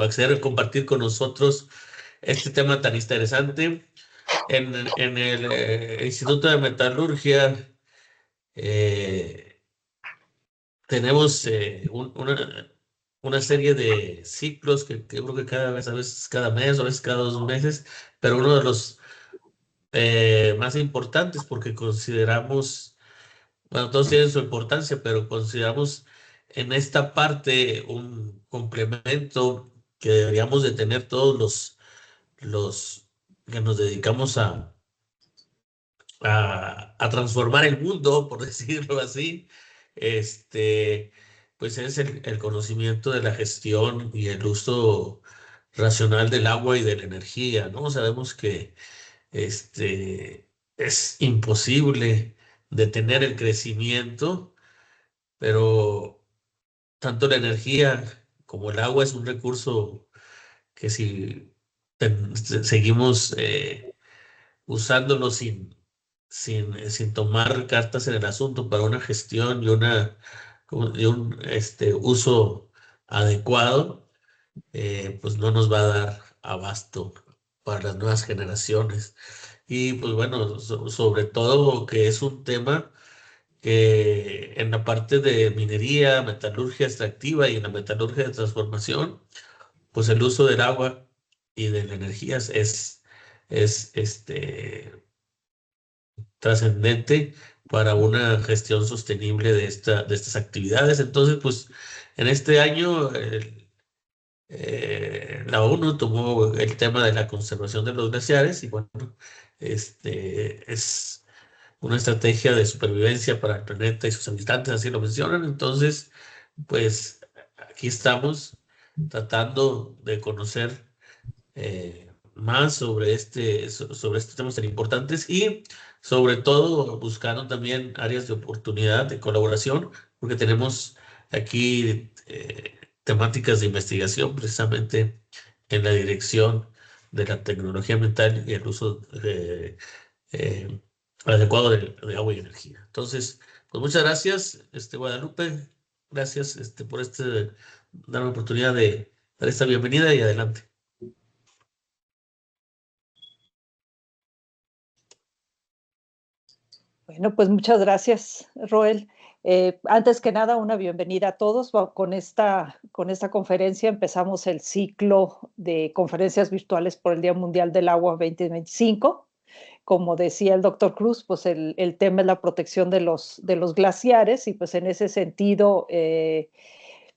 acceder a compartir con nosotros este tema tan interesante. En el Instituto de Metalurgia tenemos una serie de ciclos que creo que cada vez, a veces cada mes, a veces cada 2 meses, pero uno de los más importantes porque consideramos, bueno, todos tienen su importancia, pero consideramos en esta parte un complemento que deberíamos de tener todos los que nos dedicamos a transformar el mundo, por decirlo así, este, pues es el conocimiento de la gestión y el uso racional del agua y de la energía, ¿no? Sabemos que es imposible detener el crecimiento, pero tanto la energía como el agua es un recurso que si seguimos usándolo sin tomar cartas en el asunto para una gestión y un uso adecuado, pues no nos va a dar abasto para las nuevas generaciones. Y pues bueno, sobre todo que es un tema que en la parte de minería, metalurgia extractiva y en la metalurgia de transformación, pues el uso del agua y de la energía es trascendente para una gestión sostenible de estas actividades. Entonces, pues en este año la ONU tomó el tema de la conservación de los glaciares y bueno, es una estrategia de supervivencia para el planeta y sus habitantes, así lo mencionan. Entonces, pues aquí estamos tratando de conocer más sobre estos temas tan importantes y sobre todo buscando también áreas de oportunidad, de colaboración, porque tenemos aquí temáticas de investigación precisamente en la dirección de la tecnología ambiental y el uso eh, adecuado de agua y energía. Entonces, pues muchas gracias, Guadalupe. Gracias por darme la oportunidad de dar esta bienvenida y adelante. Bueno, pues muchas gracias, Roel. Antes que nada, una bienvenida a todos. Con esta conferencia empezamos el ciclo de conferencias virtuales por el Día Mundial del Agua 2025. Como decía el doctor Cruz, pues el tema es la protección de los glaciares y pues en ese sentido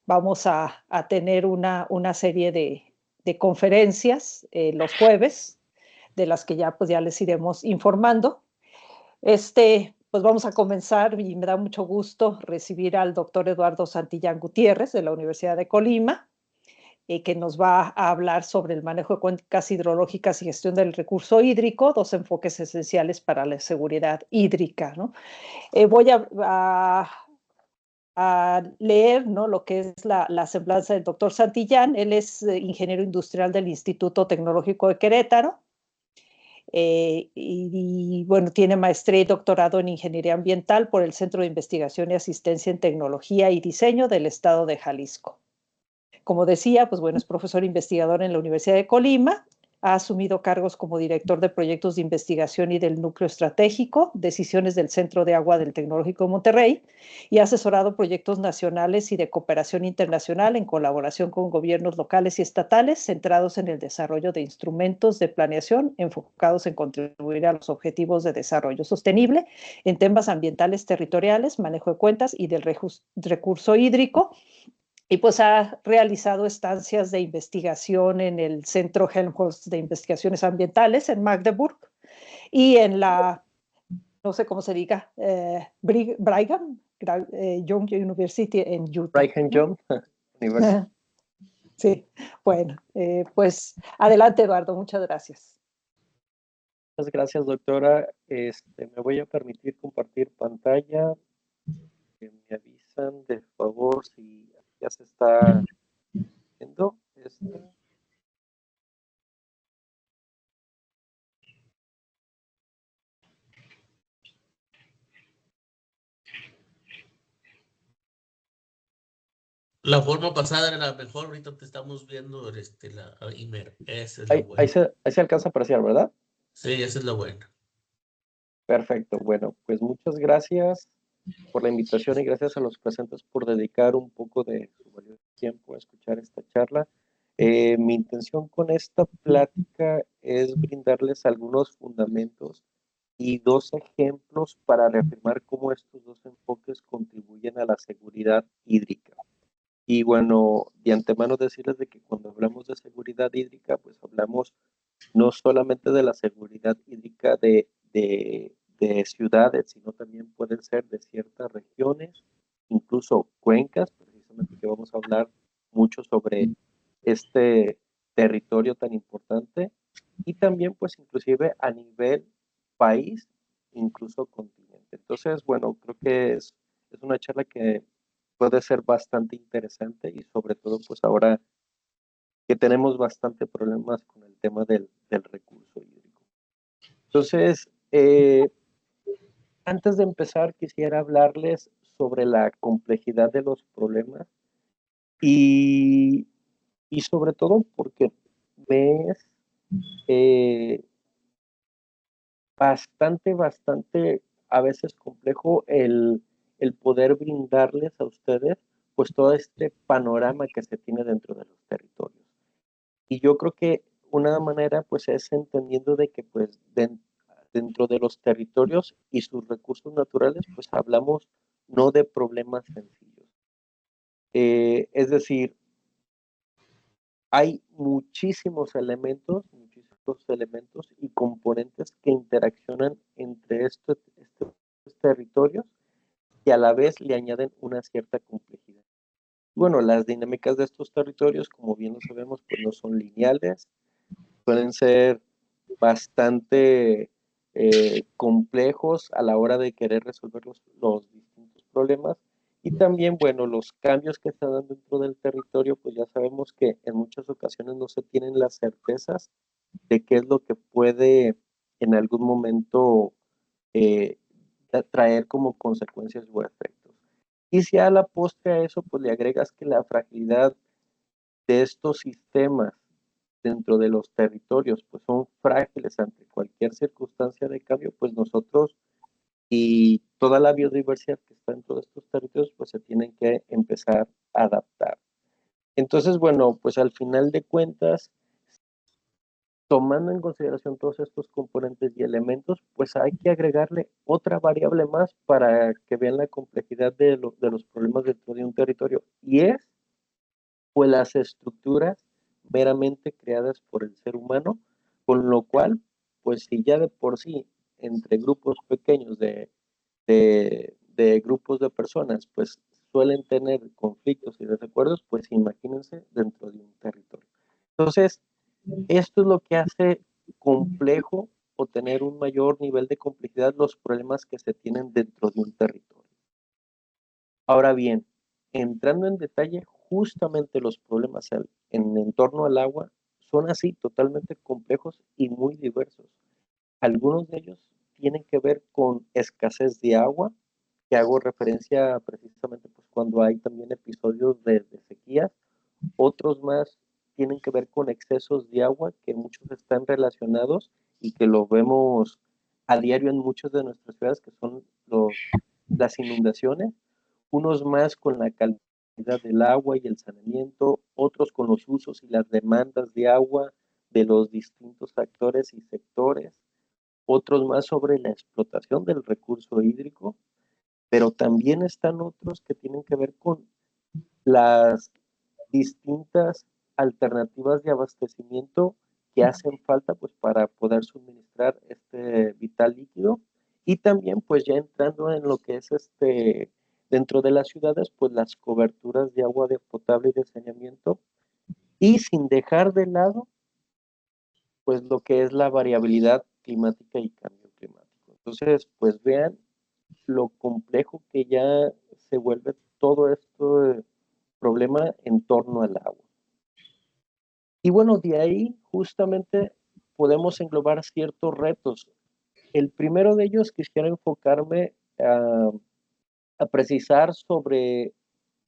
vamos a tener una serie de conferencias los jueves, de las que ya les iremos informando. Pues vamos a comenzar y me da mucho gusto recibir al doctor Eduardo Santillán Gutiérrez de la Universidad de Colima, que nos va a hablar sobre el manejo de cuencas hidrológicas y gestión del recurso hídrico, dos enfoques esenciales para la seguridad hídrica, ¿no? Voy a leer, ¿no?, lo que es la semblanza del doctor Santillán. Él es ingeniero industrial del Instituto Tecnológico de Querétaro. Bueno, tiene maestría y doctorado en Ingeniería Ambiental por el Centro de Investigación y Asistencia en Tecnología y Diseño del Estado de Jalisco. Como decía, pues bueno, es profesor investigador en la Universidad de Colima, ha asumido cargos como director de proyectos de investigación y del núcleo estratégico, decisiones del Centro de Agua del Tecnológico de Monterrey, y ha asesorado proyectos nacionales y de cooperación internacional en colaboración con gobiernos locales y estatales centrados en el desarrollo de instrumentos de planeación enfocados en contribuir a los objetivos de desarrollo sostenible en temas ambientales territoriales, manejo de cuentas y del recurso hídrico. Y pues ha realizado estancias de investigación en el Centro Helmholtz de Investigaciones Ambientales en Magdeburg y en la, no sé cómo se diga, Brigham Young University en Utah. Brigham Young University. Sí, bueno, pues adelante, Eduardo, muchas gracias. Muchas gracias, doctora. Me voy a permitir compartir pantalla. Me avisan, de favor, si ya se está viendo esta. La forma pasada era la mejor, ahorita te estamos viendo la Imer. Esa es la buena. Ahí se alcanza a apreciar, ¿verdad? Sí, esa es la buena. Perfecto. Bueno, pues muchas gracias por la invitación y gracias a los presentes por dedicar un poco de su valioso tiempo a escuchar esta charla. Mi intención con esta plática es brindarles algunos fundamentos y dos ejemplos para reafirmar cómo estos dos enfoques contribuyen a la seguridad hídrica. Y bueno, de antemano decirles de que cuando hablamos de seguridad hídrica, pues hablamos no solamente de la seguridad hídrica de ciudades, sino también pueden ser de ciertas regiones, incluso cuencas, precisamente que vamos a hablar mucho sobre este territorio tan importante, y también pues inclusive a nivel país, incluso continente. Entonces, bueno, creo que es una charla que puede ser bastante interesante y sobre todo pues ahora que tenemos bastante problemas con el tema del recurso hídrico. Entonces, antes de empezar, quisiera hablarles sobre la complejidad de los problemas y, y sobre todo porque me es bastante a veces complejo el poder brindarles a ustedes pues todo este panorama que se tiene dentro de los territorios. Y yo creo que una manera pues es entendiendo de que pues dentro de los territorios y sus recursos naturales pues hablamos no de problemas sencillos. Es decir, hay muchísimos elementos y componentes que interaccionan entre estos territorios y a la vez le añaden una cierta complejidad. Bueno, las dinámicas de estos territorios, como bien lo sabemos, pues no son lineales, pueden ser bastante complejos a la hora de querer resolver los distintos problemas. Y también, bueno, los cambios que se dan dentro del territorio, pues ya sabemos que en muchas ocasiones no se tienen las certezas de qué es lo que puede en algún momento eh, traer como consecuencias o efectos. Y si a la postre a eso, pues le agregas que la fragilidad de estos sistemas dentro de los territorios, pues son frágiles ante cualquier circunstancia de cambio, pues nosotros y toda la biodiversidad que está dentro de estos territorios, pues se tienen que empezar a adaptar. Entonces, bueno, pues al final de cuentas, tomando en consideración todos estos componentes y elementos, pues hay que agregarle otra variable más para que vean la complejidad de los problemas dentro de un territorio, y es pues las estructuras meramente creadas por el ser humano, con lo cual, pues si ya de por sí entre grupos pequeños de grupos de personas, pues suelen tener conflictos y desacuerdos, pues imagínense dentro de un territorio. Entonces, esto es lo que hace complejo o tener un mayor nivel de complejidad los problemas que se tienen dentro de un territorio. Ahora bien, entrando en detalle, justamente los problemas en torno al agua son así totalmente complejos y muy diversos. Algunos de ellos tienen que ver con escasez de agua, que hago referencia precisamente pues, cuando hay también episodios de sequías. Otros más tienen que ver con excesos de agua, que muchos están relacionados y que lo vemos a diario en muchas de nuestras ciudades, que son las inundaciones. Unos más con la calidad del agua y el saneamiento, otros con los usos y las demandas de agua de los distintos actores y sectores, otros más sobre la explotación del recurso hídrico, pero también están otros que tienen que ver con las distintas alternativas de abastecimiento que hacen falta pues para poder suministrar este vital líquido, y también pues ya entrando en lo que es dentro de las ciudades pues las coberturas de agua de potable y de saneamiento, y sin dejar de lado pues lo que es la variabilidad climática y cambio climático. Entonces pues vean lo complejo que ya se vuelve todo este problema en torno al agua. Y bueno, de ahí justamente podemos englobar ciertos retos. El primero de ellos quisiera enfocarme a precisar sobre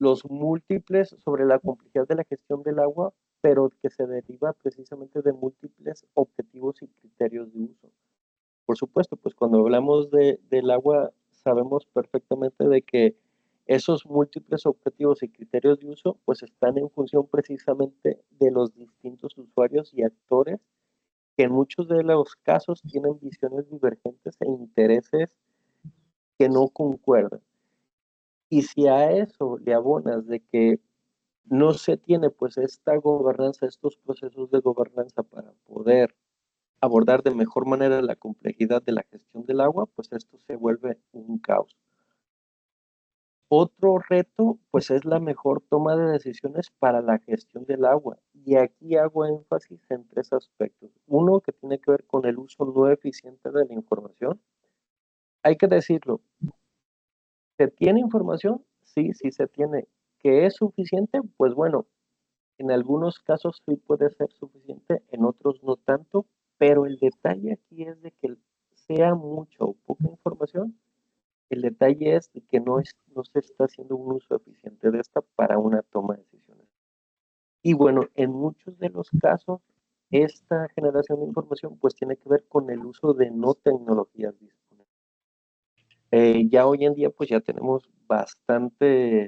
los múltiples sobre la complejidad de la gestión del agua, pero que se deriva precisamente de múltiples objetivos y criterios de uso. Por supuesto, pues cuando hablamos del agua, sabemos perfectamente de que esos múltiples objetivos y criterios de uso, pues están en función precisamente de los distintos usuarios y actores que en muchos de los casos tienen visiones divergentes e intereses que no concuerdan. Y si a eso le abonas de que no se tiene pues esta gobernanza, estos procesos de gobernanza para poder abordar de mejor manera la complejidad de la gestión del agua, pues esto se vuelve un caos. Otro reto, pues es la mejor toma de decisiones para la gestión del agua. Y aquí hago énfasis en tres aspectos. Uno, que tiene que ver con el uso no eficiente de la información. Hay que decirlo, ¿se tiene información? Sí, sí se tiene. ¿Que es suficiente? Pues bueno, en algunos casos sí puede ser suficiente, en otros no tanto, pero el detalle aquí es de que sea mucha o poca información, el detalle es de que no se está haciendo un uso eficiente de esta para una toma de decisiones. Y bueno, en muchos de los casos, esta generación de información pues tiene que ver con el uso de no tecnologías disponibles. Ya hoy en día pues ya tenemos bastante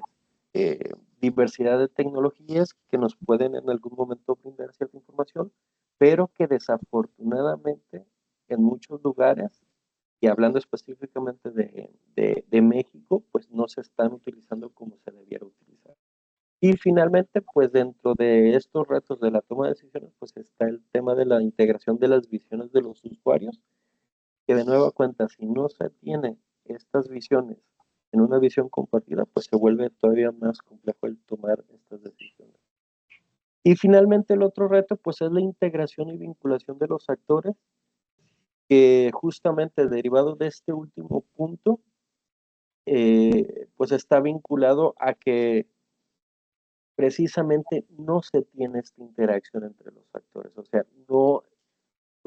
diversidad de tecnologías que nos pueden en algún momento brindar cierta información, pero que desafortunadamente en muchos lugares, y hablando específicamente de México, pues no se están utilizando como se debiera utilizar. Y finalmente, pues dentro de estos retos de la toma de decisiones, pues está el tema de la integración de las visiones de los usuarios, que de nueva cuenta, si no se tienen estas visiones en una visión compartida, pues se vuelve todavía más complejo el tomar estas decisiones. Y finalmente el otro reto, pues es la integración y vinculación de los actores, que justamente derivado de este último punto, pues está vinculado a que precisamente no se tiene esta interacción entre los actores, o sea, no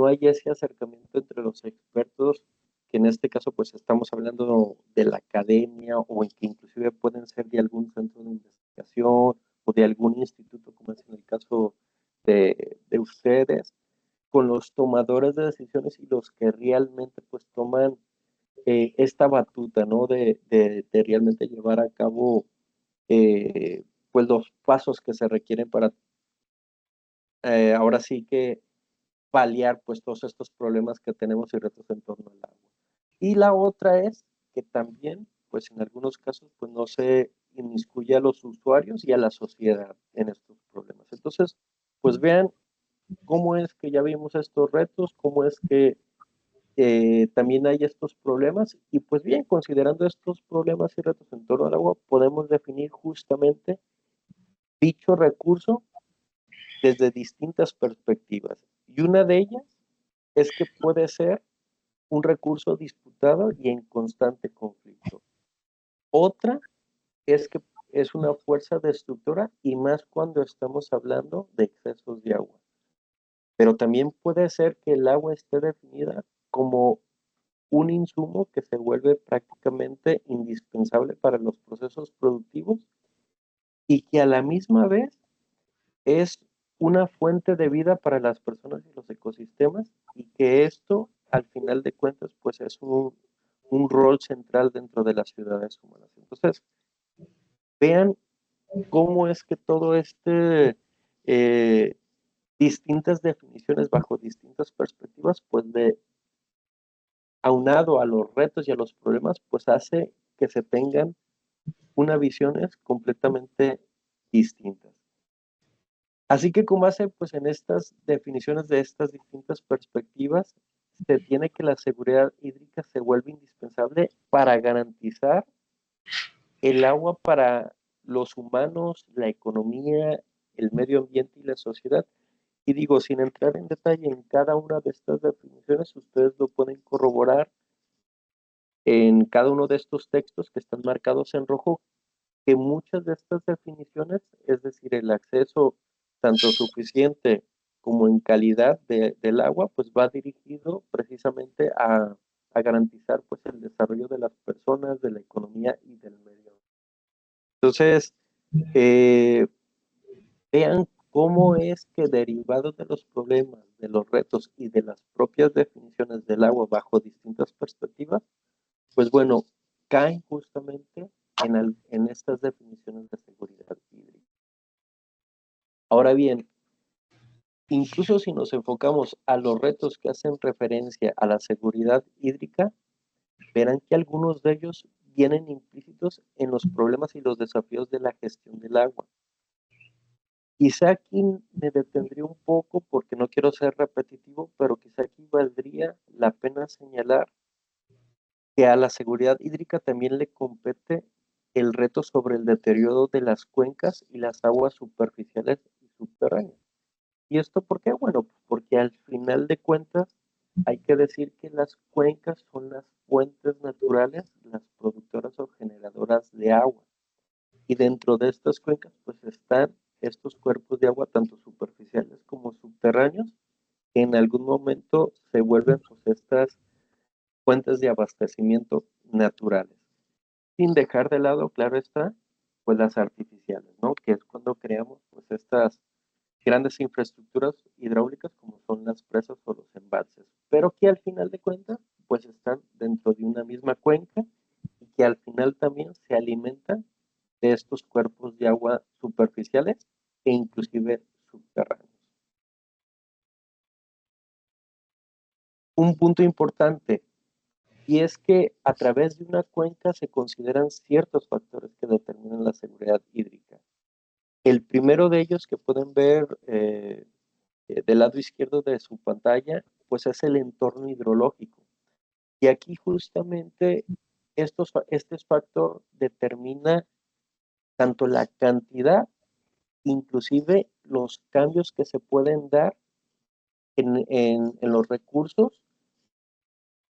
hay ese acercamiento entre los expertos, que en este caso pues estamos hablando de la academia o en que inclusive pueden ser de algún centro de investigación o de algún instituto, como es en el caso de ustedes, con los tomadores de decisiones y los que realmente pues toman esta batuta, ¿no? De realmente llevar a cabo pues los pasos que se requieren para ahora sí que paliar pues todos estos problemas que tenemos y retos en torno al agua. Y la otra es que también, pues en algunos casos, pues no se inmiscuye a los usuarios y a la sociedad en estos problemas. Entonces, pues vean cómo es que ya vimos estos retos, cómo es que también hay estos problemas y pues bien, considerando estos problemas y retos en torno al agua, podemos definir justamente dicho recurso desde distintas perspectivas. Y una de ellas es que puede ser un recurso disputado y en constante conflicto. Otra es que es una fuerza destructora y más cuando estamos hablando de excesos de agua. Pero también puede ser que el agua esté definida como un insumo que se vuelve prácticamente indispensable para los procesos productivos y que a la misma vez es una fuente de vida para las personas y los ecosistemas y que esto, al final de cuentas, pues es un rol central dentro de las ciudades humanas. Entonces, vean cómo es que todo eh, distintas definiciones bajo distintas perspectivas, pues de aunado a los retos y a los problemas, pues hace que se tengan unas visiones completamente distintas. Así que con base pues, en estas definiciones de estas distintas perspectivas, se tiene que la seguridad hídrica se vuelve indispensable para garantizar el agua para los humanos, la economía, el medio ambiente y la sociedad. Y digo, sin entrar en detalle en cada una de estas definiciones, ustedes lo pueden corroborar en cada uno de estos textos que están marcados en rojo, que muchas de estas definiciones, es decir, el acceso tanto suficiente como en calidad del agua, pues va dirigido precisamente a garantizar pues el desarrollo de las personas, de la economía y del medio. Entonces, vean cómo es que derivados de los problemas, de los retos y de las propias definiciones del agua bajo distintas perspectivas, pues bueno, caen justamente en estas definiciones de seguridad hídrica. Ahora bien, incluso si nos enfocamos a los retos que hacen referencia a la seguridad hídrica, verán que algunos de ellos vienen implícitos en los problemas y los desafíos de la gestión del agua. Quizá aquí me detendría un poco porque no quiero ser repetitivo, pero quizá aquí valdría la pena señalar que a la seguridad hídrica también le compete el reto sobre el deterioro de las cuencas y las aguas superficiales y subterráneas. ¿Y esto por qué? Bueno, pues porque al final de cuentas hay que decir que las cuencas son las fuentes naturales, las productoras o generadoras de agua. Y dentro de estas cuencas pues están estos cuerpos de agua, tanto superficiales como subterráneos, que en algún momento se vuelven pues estas fuentes de abastecimiento naturales. Sin dejar de lado, claro está, pues las artificiales, ¿no? Que es cuando creamos pues estas grandes infraestructuras hidráulicas como son las presas o los embalses, pero que al final de cuentas pues están dentro de una misma cuenca y que al final también se alimentan de estos cuerpos de agua superficiales e inclusive subterráneos. Un punto importante, y es que a través de una cuenca se consideran ciertos factores que determinan la seguridad hídrica. El primero de ellos que pueden ver del lado izquierdo de su pantalla, pues es el entorno hidrológico. Y aquí justamente este factor determina tanto la cantidad, inclusive los cambios que se pueden dar en los recursos,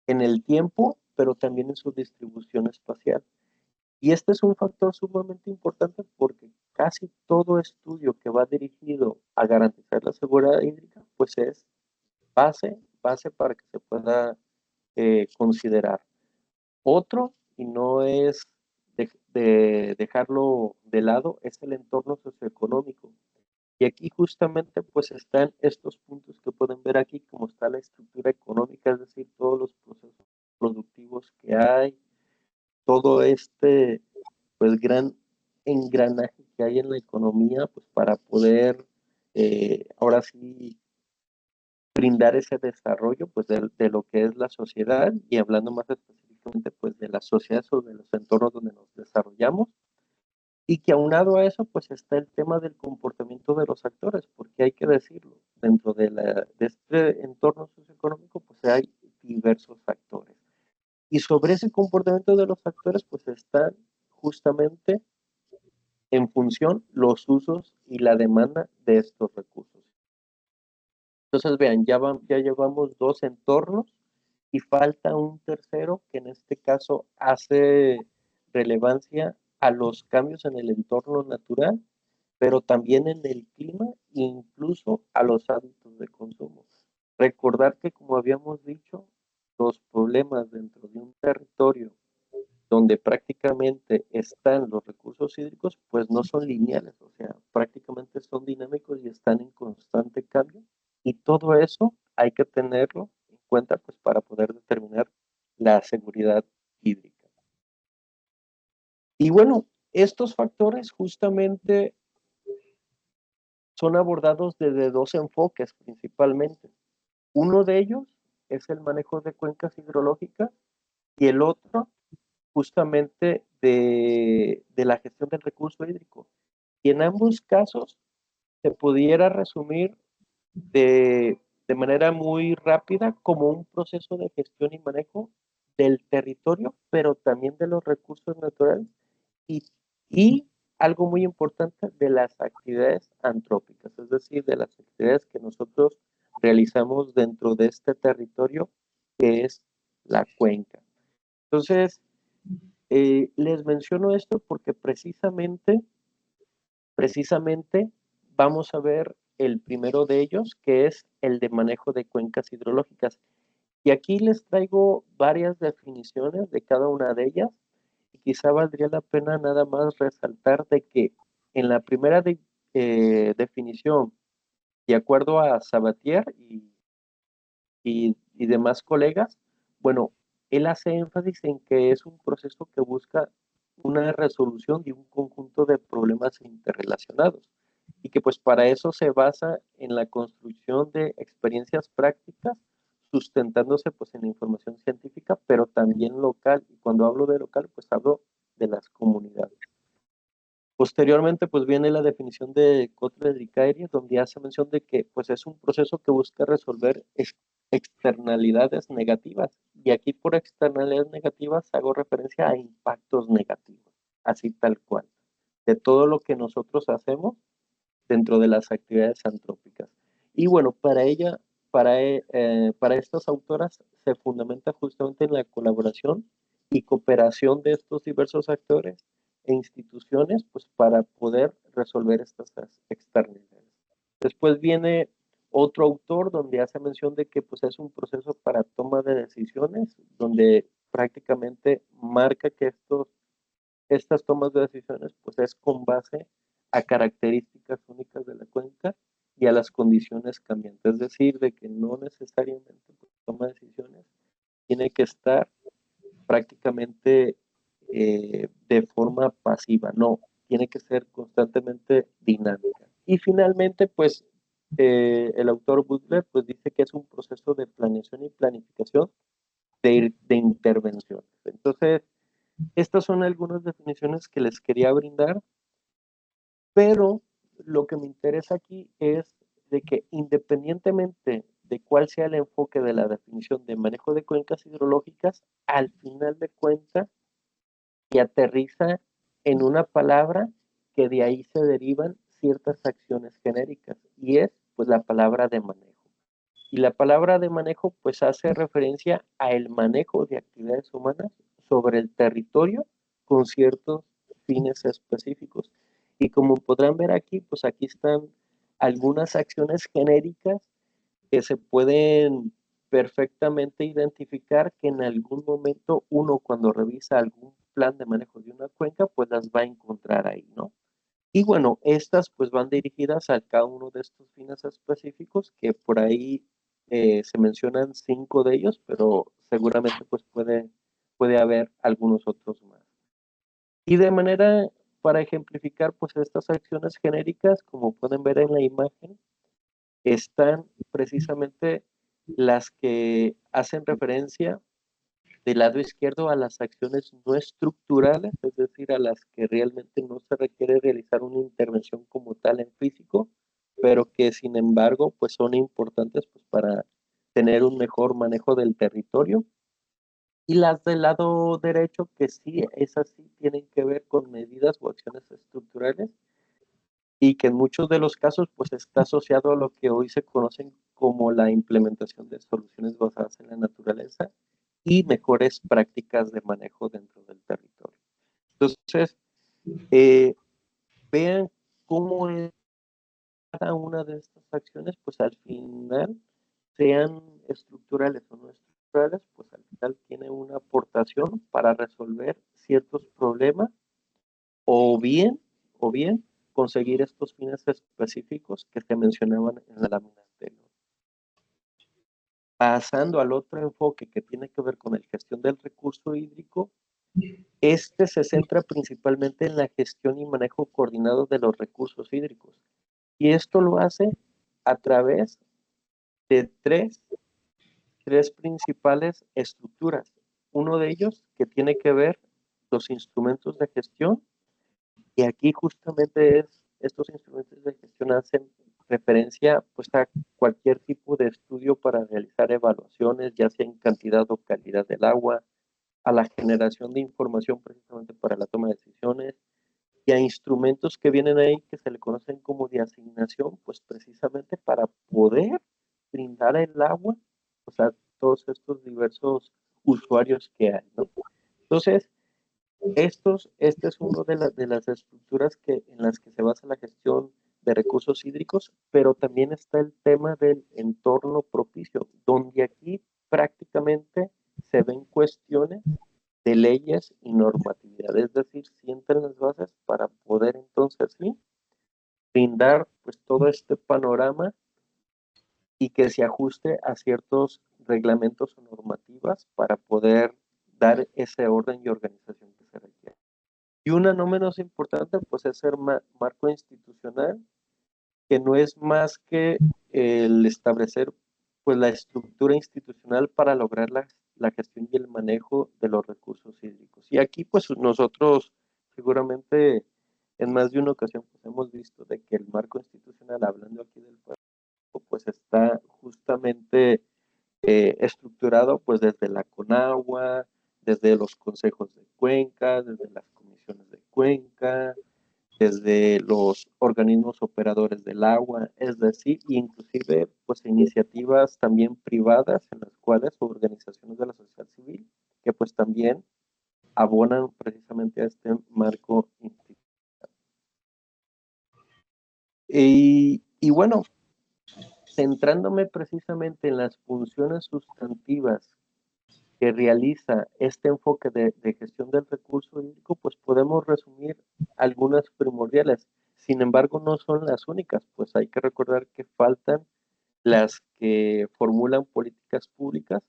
en el tiempo, pero también en su distribución espacial. Y este es un factor sumamente importante porque casi todo estudio que va dirigido a garantizar la seguridad hídrica, pues es base para que se pueda considerar. Otro, y no es de dejarlo de lado, es el entorno socioeconómico. Y aquí justamente pues están estos puntos que pueden ver aquí, como está la estructura económica, es decir, todos los procesos productivos que hay, todo este pues gran engranaje que hay en la economía pues para poder ahora sí brindar ese desarrollo pues de lo que es la sociedad y hablando más específicamente pues de la sociedad o de los entornos donde nos desarrollamos y que aunado a eso pues está el tema del comportamiento de los actores porque hay que decirlo dentro de este entorno socioeconómico pues hay diversos factores y sobre ese comportamiento de los actores pues están justamente en función los usos y la demanda de estos recursos. Entonces, vean, ya llevamos dos entornos y falta un tercero que en este caso hace relevancia a los cambios en el entorno natural, pero también en el clima e incluso a los hábitos de consumo. Recordar que, como habíamos dicho, los problemas dentro de un territorio donde prácticamente están los recursos hídricos, pues no son lineales, o sea, prácticamente son dinámicos y están en constante cambio. Y todo eso hay que tenerlo en cuenta pues para poder determinar la seguridad hídrica. Y bueno, estos factores justamente son abordados desde dos enfoques principalmente. Uno de ellos es el manejo de cuencas hidrológicas y el otro justamente de la gestión del recurso hídrico. Y en ambos casos se pudiera resumir de manera muy rápida como un proceso de gestión y manejo del territorio, pero también de los recursos naturales y, y algo muy importante de las actividades antrópicas, es decir, de las actividades que nosotros realizamos dentro de este territorio que es la cuenca. Entonces, les menciono esto porque precisamente vamos a ver el primero de ellos, que es el de manejo de cuencas hidrológicas. Y aquí les traigo varias definiciones de cada una de ellas y quizá valdría la pena nada más resaltar de que en la primera definición, de acuerdo a Sabatier y demás colegas, bueno, él hace énfasis en que es un proceso que busca una resolución de un conjunto de problemas interrelacionados y que pues para eso se basa en la construcción de experiencias prácticas sustentándose pues en la información científica, pero también local. Y cuando hablo de local, pues hablo de las comunidades. Posteriormente, pues viene la definición de Kotler-Dikairi, donde hace mención de que pues es un proceso que busca resolver externalidades negativas. Y aquí por externalidades negativas hago referencia a impactos negativos, así tal cual, de todo lo que nosotros hacemos dentro de las actividades antrópicas. Y bueno, para estas autoras se fundamenta justamente en la colaboración y cooperación de estos diversos actores e instituciones pues para poder resolver estas externalidades. Después viene otro autor donde hace mención de que pues es un proceso para toma de decisiones, donde prácticamente marca que estas tomas de decisiones pues es con base a características únicas de la cuenca y a las condiciones cambiantes, es decir, de que no necesariamente pues, toma decisiones tiene que estar prácticamente de forma pasiva, no, tiene que ser constantemente dinámica. Y finalmente, pues, el autor Butler pues dice que es un proceso de planeación y planificación de intervenciones. Entonces, estas son algunas definiciones que les quería brindar, pero lo que me interesa aquí es de que independientemente de cuál sea el enfoque de la definición de manejo de cuencas hidrológicas, al final de cuentas y aterriza en una palabra que de ahí se derivan ciertas acciones genéricas y es pues la palabra de manejo. Y la palabra de manejo pues hace referencia a el manejo de actividades humanas sobre el territorio con ciertos fines específicos. Y como podrán ver aquí, pues aquí están algunas acciones genéricas que se pueden perfectamente identificar que en algún momento uno cuando revisa algún plan de manejo de una cuenca, pues las va a encontrar ahí, ¿no? Y bueno, estas pues van dirigidas a cada uno de estos fines específicos, que por ahí se mencionan 5 de ellos, pero seguramente pues puede haber algunos otros más. Y de manera, para ejemplificar pues estas acciones genéricas, como pueden ver en la imagen, están precisamente las que hacen referencia del lado izquierdo a las acciones no estructurales, es decir, a las que realmente no se requiere realizar una intervención como tal en físico, pero que sin embargo pues son importantes pues, para tener un mejor manejo del territorio. Y las del lado derecho, que sí, esas sí tienen que ver con medidas o acciones estructurales, y que en muchos de los casos pues está asociado a lo que hoy se conocen como la implementación de soluciones basadas en la naturaleza y mejores prácticas de manejo dentro del territorio. Entonces, vean cómo es cada una de estas acciones, pues al final, sean estructurales o no estructurales, pues al final tiene una aportación para resolver ciertos problemas o bien conseguir estos fines específicos que se mencionaban en la lámina anterior. Pasando al otro enfoque que tiene que ver con la gestión del recurso hídrico, este se centra principalmente en la gestión y manejo coordinado de los recursos hídricos. Y esto lo hace a través de tres principales estructuras. Uno de ellos que tiene que ver los instrumentos de gestión. Y aquí justamente estos instrumentos de gestión hacen referencia pues, a cualquier tipo de estudio para realizar evaluaciones, ya sea en cantidad o calidad del agua, a la generación de información precisamente para la toma de decisiones, y a instrumentos que vienen ahí que se le conocen como de asignación, pues precisamente para poder brindar el agua, o sea, todos estos diversos usuarios que hay, ¿no? Entonces, este es uno de las estructuras en las que se basa la gestión de recursos hídricos, pero también está el tema del entorno propicio, donde aquí prácticamente se ven cuestiones de leyes y normatividad, es decir, sienten las bases para poder entonces sí brindar pues todo este panorama y que se ajuste a ciertos reglamentos o normativas para poder dar ese orden y organización que se requiere. Y una no menos importante, pues es el marco institucional, que no es más que el establecer pues la estructura institucional para lograr la gestión y el manejo de los recursos hídricos. Y aquí pues nosotros seguramente en más de una ocasión pues hemos visto de que el marco institucional, hablando aquí del pueblo, pues está justamente estructurado pues desde la CONAGUA, desde los consejos de cuenca, desde las comisiones de cuenca, desde los organismos operadores del agua, es decir, inclusive pues iniciativas también privadas en las cuales organizaciones de la sociedad civil que pues también abonan precisamente a este marco institucional. Y bueno, centrándome precisamente en las funciones sustantivas que realiza este enfoque de gestión del recurso hídrico, pues podemos resumir algunas primordiales. Sin embargo, no son las únicas, pues hay que recordar que faltan las que formulan políticas públicas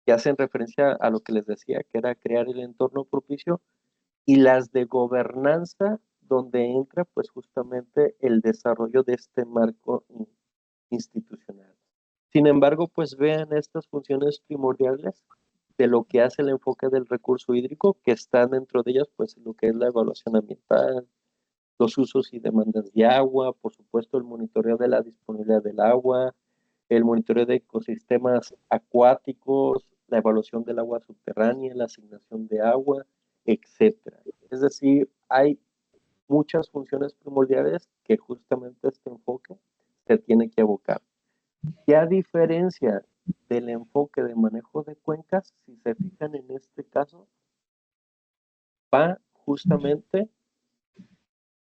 que hacen referencia a lo que les decía, que era crear el entorno propicio, y las de gobernanza, donde entra pues justamente el desarrollo de este marco institucional. Sin embargo, pues vean estas funciones primordiales de lo que hace el enfoque del recurso hídrico, que están dentro de ellas, pues lo que es la evaluación ambiental, los usos y demandas de agua, por supuesto el monitoreo de la disponibilidad del agua, el monitoreo de ecosistemas acuáticos, la evaluación del agua subterránea, la asignación de agua, etcétera. Es decir, hay muchas funciones primordiales que justamente este enfoque se tiene que abocar. Y a diferencia del enfoque de manejo de cuencas, si se fijan en este caso, va justamente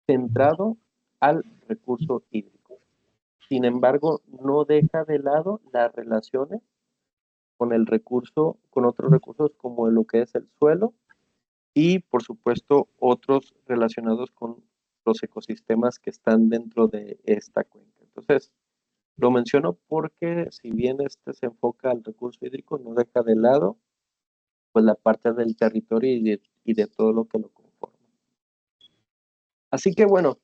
centrado al recurso hídrico. Sin embargo, no deja de lado las relaciones con el recurso, con otros recursos como lo que es el suelo y, por supuesto, otros relacionados con los ecosistemas que están dentro de esta cuenca. Entonces, lo menciono porque si bien este se enfoca al recurso hídrico, no deja de lado pues la parte del territorio y de todo lo que lo conforma. Así que bueno,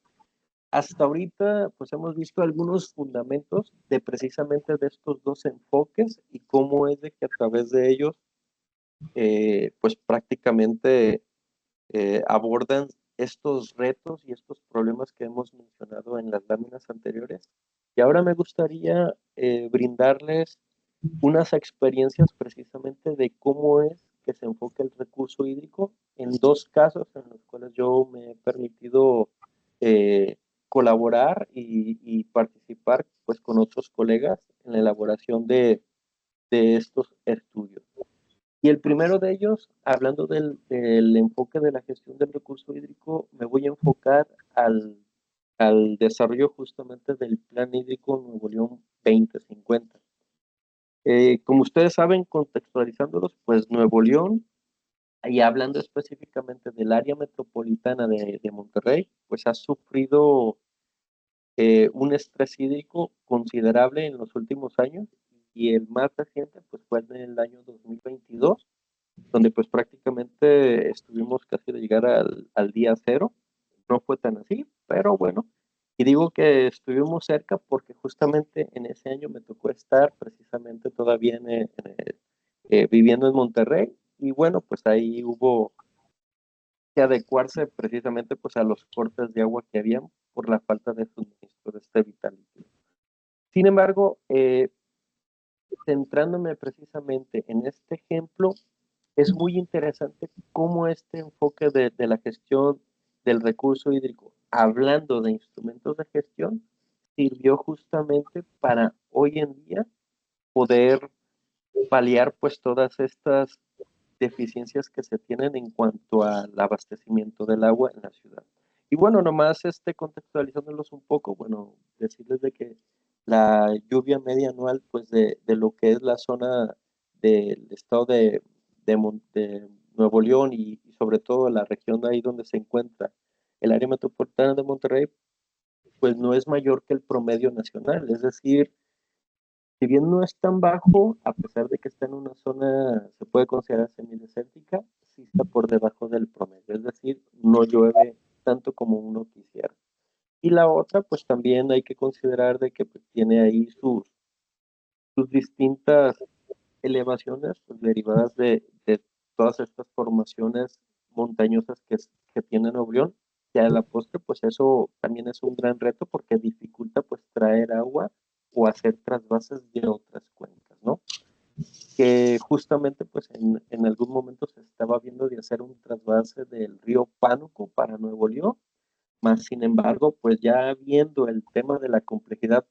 hasta ahorita pues hemos visto algunos fundamentos de precisamente de estos dos enfoques y cómo es de que a través de ellos pues prácticamente abordan estos retos y estos problemas que hemos mencionado en las láminas anteriores. Y ahora me gustaría brindarles unas experiencias precisamente de cómo es que se enfoca el recurso hídrico en dos casos en los cuales yo me he permitido eh, colaborar y participar pues con otros colegas en la elaboración de estos estudios. Y el primero de ellos, hablando del enfoque de la gestión del recurso hídrico, me voy a enfocar al desarrollo justamente del Plan Hídrico Nuevo León 2050. Como ustedes saben, contextualizándolos, pues Nuevo León, y hablando específicamente del área metropolitana de Monterrey, pues ha sufrido un estrés hídrico considerable en los últimos años y el más reciente pues fue en el año 2022, donde pues prácticamente estuvimos casi de llegar al día cero. No fue tan así, pero bueno, y digo que estuvimos cerca porque justamente en ese año me tocó estar precisamente todavía viviendo en Monterrey y bueno, pues ahí hubo que adecuarse precisamente pues a los cortes de agua que habían por la falta de suministro de este vital líquido. Sin embargo, centrándome precisamente en este ejemplo, es muy interesante cómo este enfoque de la gestión del recurso hídrico, hablando de instrumentos de gestión, sirvió justamente para hoy en día poder paliar pues todas estas deficiencias que se tienen en cuanto al abastecimiento del agua en la ciudad. Y bueno, nomás contextualizándolos un poco, bueno, decirles de que la lluvia media anual pues de lo que es la zona del estado de Nuevo León y sobre todo la región de ahí donde se encuentra el área metropolitana de Monterrey, pues no es mayor que el promedio nacional. Es decir, si bien no es tan bajo, a pesar de que está en una zona, se puede considerar semidesértica, sí está por debajo del promedio. Es decir, no llueve tanto como uno quisiera. Y la otra, pues también hay que considerar de que pues, tiene ahí sus distintas elevaciones pues, derivadas de todas estas formaciones montañosas que tiene Nuevo León, que a la postre pues eso también es un gran reto porque dificulta pues traer agua o hacer trasvases de otras cuencas, ¿no? Que justamente pues en algún momento se estaba viendo de hacer un trasvase del río Pánuco para Nuevo León, más sin embargo pues ya viendo el tema de la complejidad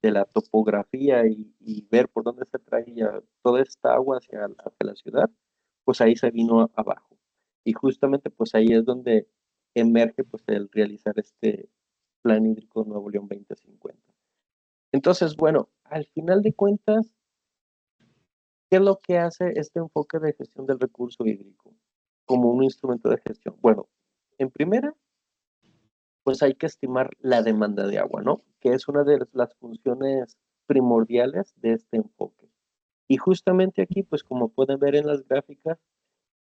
de la topografía y ver por dónde se traía toda esta agua hacia la ciudad, pues ahí se vino abajo. Y justamente pues ahí es donde emerge pues el realizar este Plan Hídrico Nuevo León 2050. Entonces, bueno, al final de cuentas, ¿qué es lo que hace este enfoque de gestión del recurso hídrico como un instrumento de gestión? Bueno, en primera, pues hay que estimar la demanda de agua, ¿no? Que es una de las funciones primordiales de este enfoque. Y justamente aquí, pues como pueden ver en las gráficas,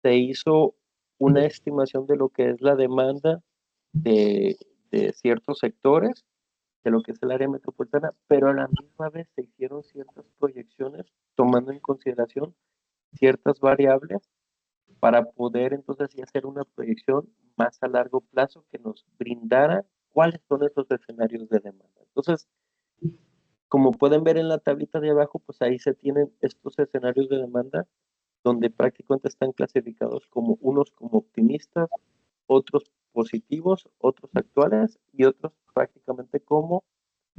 se hizo una estimación de lo que es la demanda de, de ciertos sectores, de lo que es el área metropolitana, pero a la misma vez se hicieron ciertas proyecciones tomando en consideración ciertas variables para poder entonces sí hacer una proyección más a largo plazo que nos brindara cuáles son esos escenarios de demanda. Entonces, como pueden ver en la tablita de abajo, pues ahí se tienen estos escenarios de demanda donde prácticamente están clasificados como unos como optimistas, otros positivos, otros actuales y otros prácticamente como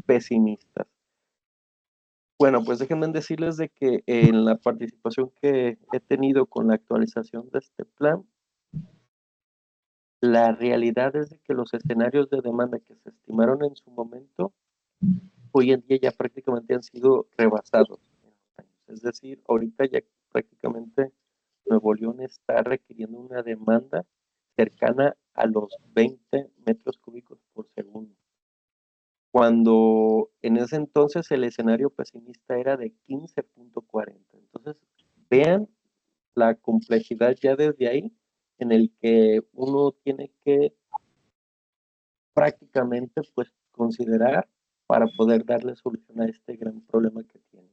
pesimistas. Bueno, pues déjenme decirles de que en la participación que he tenido con la actualización de este plan, la realidad es de que los escenarios de demanda que se estimaron en su momento, hoy en día ya prácticamente han sido rebasados. Es decir, ahorita ya prácticamente Nuevo León está requiriendo una demanda cercana a los 20 metros cúbicos por segundo, cuando en ese entonces el escenario pesimista era de 15.40. Entonces, vean la complejidad ya desde ahí en el que uno tiene que prácticamente pues considerar para poder darle solución a este gran problema que tiene.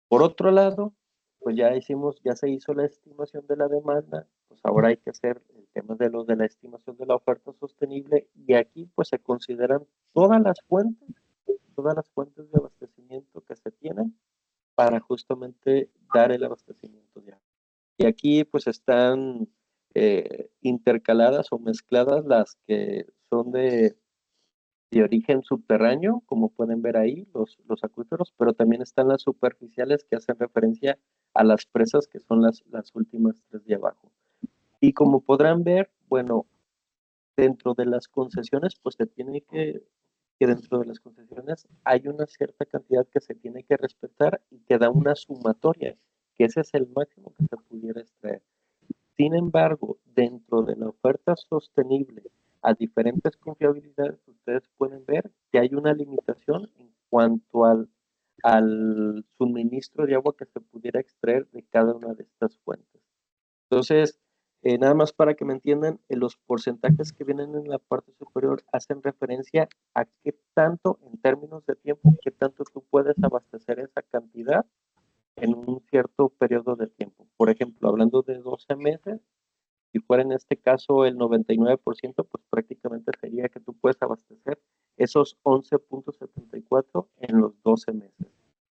Por otro lado, pues ya se hizo la estimación de la demanda, pues ahora hay que hacer el tema de la estimación de la oferta sostenible y aquí pues se consideran todas las fuentes de abastecimiento que se tienen para justamente dar el abastecimiento de agua. Y aquí pues están intercaladas o mezcladas las que son de origen subterráneo, como pueden ver ahí, los acuíferos, pero también están las superficiales que hacen referencia a las presas, que son las últimas tres de abajo. Y como podrán ver, bueno, dentro de las concesiones, pues se tiene que dentro de las concesiones hay una cierta cantidad que se tiene que respetar y que da una sumatoria, que ese es el máximo que se pudiera extraer. Sin embargo, dentro de la oferta sostenible a diferentes confiabilidades, ustedes pueden ver que hay una limitación en cuanto al suministro de agua que se pudiera extraer de cada una de estas fuentes. Entonces, nada más para que me entiendan, los porcentajes que vienen en la parte superior hacen referencia a qué tanto, en términos de tiempo, qué tanto tú puedes abastecer esa cantidad en un cierto periodo de tiempo. Por ejemplo, hablando de 12 meses, si fuera en este caso el 99%, pues prácticamente sería que tú puedes abastecer esos 11.74 en los 12 meses.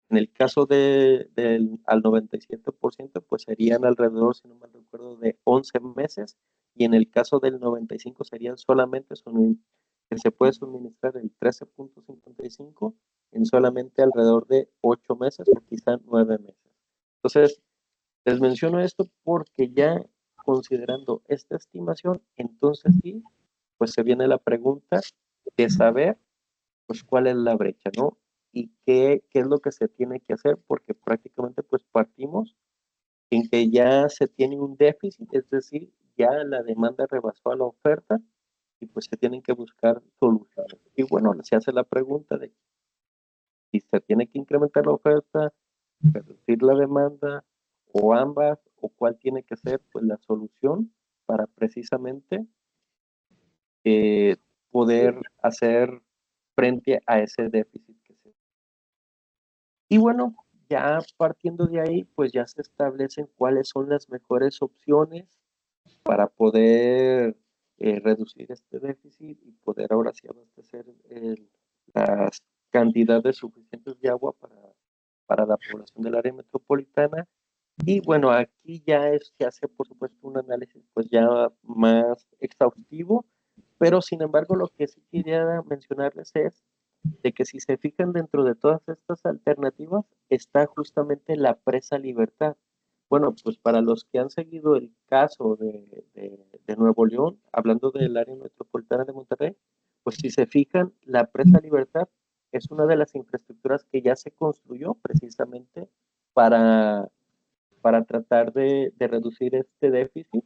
En el caso al 97%, pues serían alrededor, si no mal recuerdo, de 11 meses. Y en el caso del 95 serían solamente que se puede suministrar el 13.55 en solamente alrededor de 8 meses o quizá 9 meses. Entonces, les menciono esto porque ya considerando esta estimación, entonces sí, pues se viene la pregunta de saber pues cuál es la brecha, ¿no? Y qué es lo que se tiene que hacer, porque prácticamente pues partimos en que ya se tiene un déficit, es decir, ya la demanda rebasó a la oferta y pues se tienen que buscar soluciones. Y bueno, se hace la pregunta de si se tiene que incrementar la oferta, reducir la demanda o ambas, o cuál tiene que ser pues la solución para precisamente poder hacer frente a ese déficit que se. Y bueno, ya partiendo de ahí, pues ya se establecen cuáles son las mejores opciones para poder reducir este déficit y poder ahora sí abastecer las cantidades suficientes de agua para la población del área metropolitana. Y bueno, aquí ya se hace, por supuesto, un análisis pues ya más exhaustivo, pero sin embargo lo que sí quería mencionarles es de que si se fijan dentro de todas estas alternativas está justamente la presa Libertad. Bueno, pues para los que han seguido el caso de Nuevo León, hablando del área metropolitana de Monterrey, pues si se fijan, la presa Libertad es una de las infraestructuras que ya se construyó precisamente para, para tratar de reducir este déficit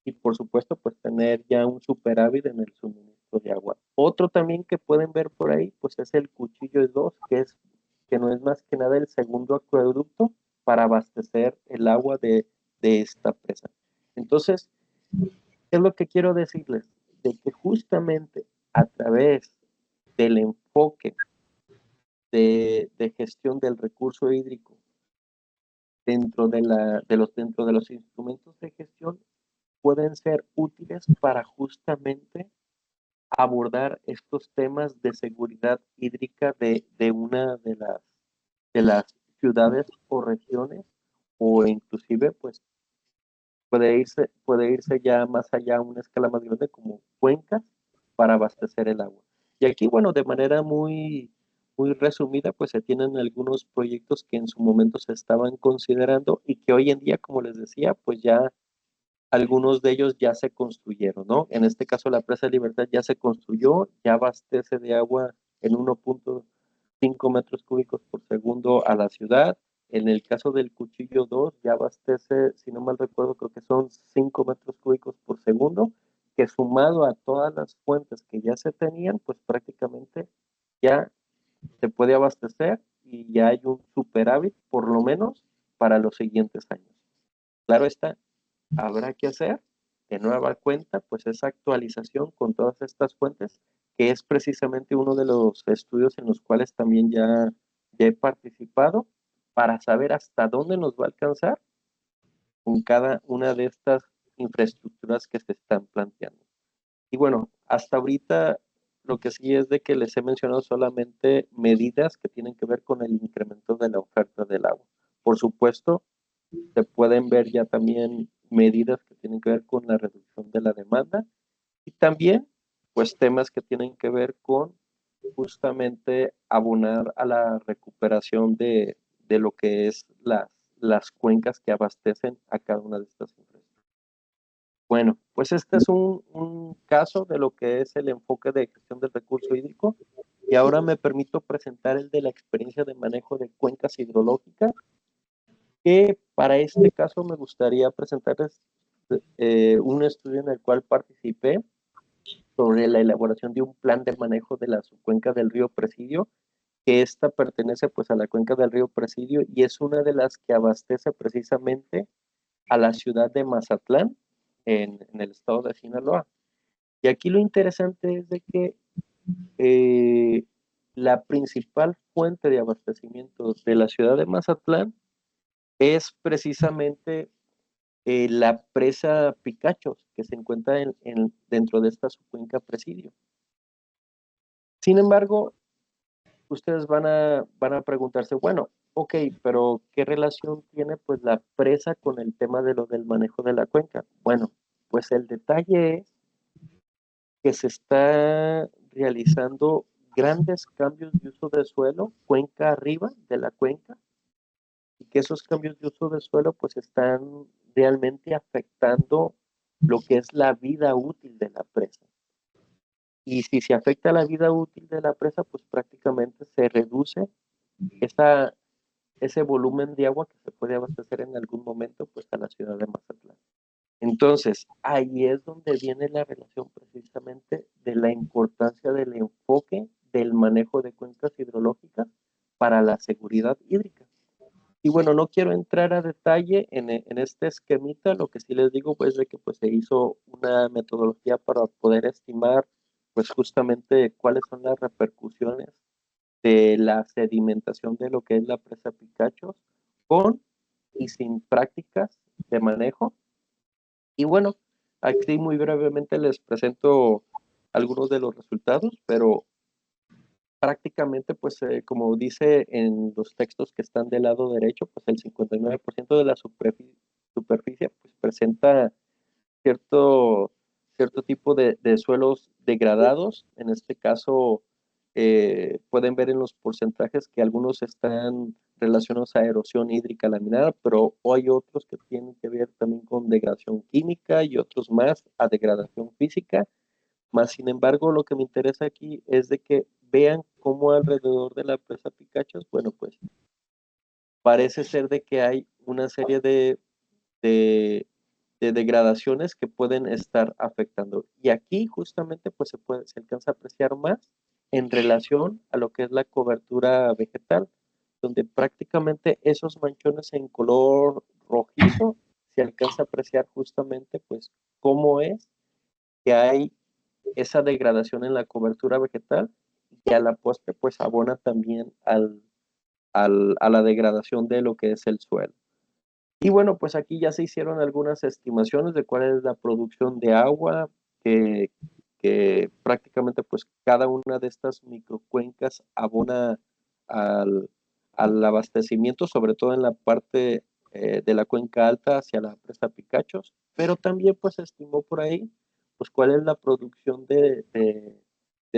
y por supuesto pues tener ya un superávit en el suministro de agua. Otro también que pueden ver por ahí pues es el Cuchillo 2, que no es más que nada el segundo acueducto para abastecer el agua de esta presa. Entonces, ¿qué es lo que quiero decirles? De que justamente a través del enfoque de gestión del recurso hídrico dentro de los instrumentos de gestión pueden ser útiles para justamente abordar estos temas de seguridad hídrica de una de las ciudades o regiones, o inclusive pues puede irse ya más allá a una escala más grande como cuencas para abastecer el agua. Y aquí, bueno, de manera muy resumida, pues se tienen algunos proyectos que en su momento se estaban considerando y que hoy en día, como les decía, pues ya algunos de ellos ya se construyeron, ¿no? En este caso, la presa de Libertad ya se construyó, ya abastece de agua en 1.5 metros cúbicos por segundo a la ciudad. En el caso del Cuchillo 2, ya abastece, si no mal recuerdo, creo que son 5 metros cúbicos por segundo, que sumado a todas las fuentes que ya se tenían, pues prácticamente ya se puede abastecer y ya hay un superávit, por lo menos, para los siguientes años. Claro está, habrá que hacer de nueva cuenta pues esa actualización con todas estas fuentes, que es precisamente uno de los estudios en los cuales también ya he participado para saber hasta dónde nos va a alcanzar con cada una de estas infraestructuras que se están planteando. Y bueno, hasta ahorita lo que sí es de que les he mencionado solamente medidas que tienen que ver con el incremento de la oferta del agua. Por supuesto, se pueden ver ya también medidas que tienen que ver con la reducción de la demanda y también pues temas que tienen que ver con justamente abonar a la recuperación de lo que es las cuencas que abastecen a cada una de estas infraestructuras. Bueno, pues este es un caso de lo que es el enfoque de gestión del recurso hídrico y ahora me permito presentar el de la experiencia de manejo de cuencas hidrológicas, que para este caso me gustaría presentarles un estudio en el cual participé sobre la elaboración de un plan de manejo de la subcuenca del río Presidio, que esta pertenece pues a la cuenca del río Presidio y es una de las que abastece precisamente a la ciudad de Mazatlán en el estado de Sinaloa. Y aquí lo interesante es de que la principal fuente de abastecimiento de la ciudad de Mazatlán es precisamente la presa Picachos, que se encuentra dentro de esta subcuenca Presidio. Sin embargo, ustedes van a preguntarse, bueno, ok, pero ¿qué relación tiene pues la presa con el tema de lo del manejo de la cuenca? Bueno, pues el detalle es que se está realizando grandes cambios de uso de suelo, cuenca arriba de la cuenca, y que esos cambios de uso de suelo pues están realmente afectando lo que es la vida útil de la presa. Y si se afecta la vida útil de la presa, pues prácticamente se reduce esa, ese volumen de agua que se puede abastecer en algún momento pues a la ciudad de Mazatlán. Entonces, ahí es donde viene la relación precisamente de la importancia del enfoque del manejo de cuencas hidrológicas para la seguridad hídrica. Y bueno, no quiero entrar a detalle en este esquemita, lo que sí les digo pues de que pues se hizo una metodología para poder estimar pues justamente cuáles son las repercusiones de la sedimentación de lo que es la presa Picachos con y sin prácticas de manejo. Y bueno, aquí muy brevemente les presento algunos de los resultados, pero prácticamente, pues como dice en los textos que están del lado derecho, pues el 59% de la superficie pues, presenta cierto tipo de suelos degradados. En este caso, pueden ver en los porcentajes que algunos están relacionados a erosión hídrica laminar, pero hay otros que tienen que ver también con degradación química y otros más a degradación física. Más sin embargo, lo que me interesa aquí es de que vean cómo alrededor de la presa Picachos, bueno, pues parece ser de que hay una serie de, de degradaciones que pueden estar afectando. Y aquí justamente pues se alcanza a apreciar más en relación a lo que es la cobertura vegetal, donde prácticamente esos manchones en color rojizo se alcanza a apreciar justamente pues cómo es que hay esa degradación en la cobertura vegetal y a la postre pues abona también a la degradación de lo que es el suelo. Y bueno, pues aquí ya se hicieron algunas estimaciones de cuál es la producción de agua que, que prácticamente pues cada una de estas microcuencas abona al, al abastecimiento, sobre todo en la parte de la cuenca alta hacia la presa Picachos, pero también pues se estimó por ahí pues cuál es la producción de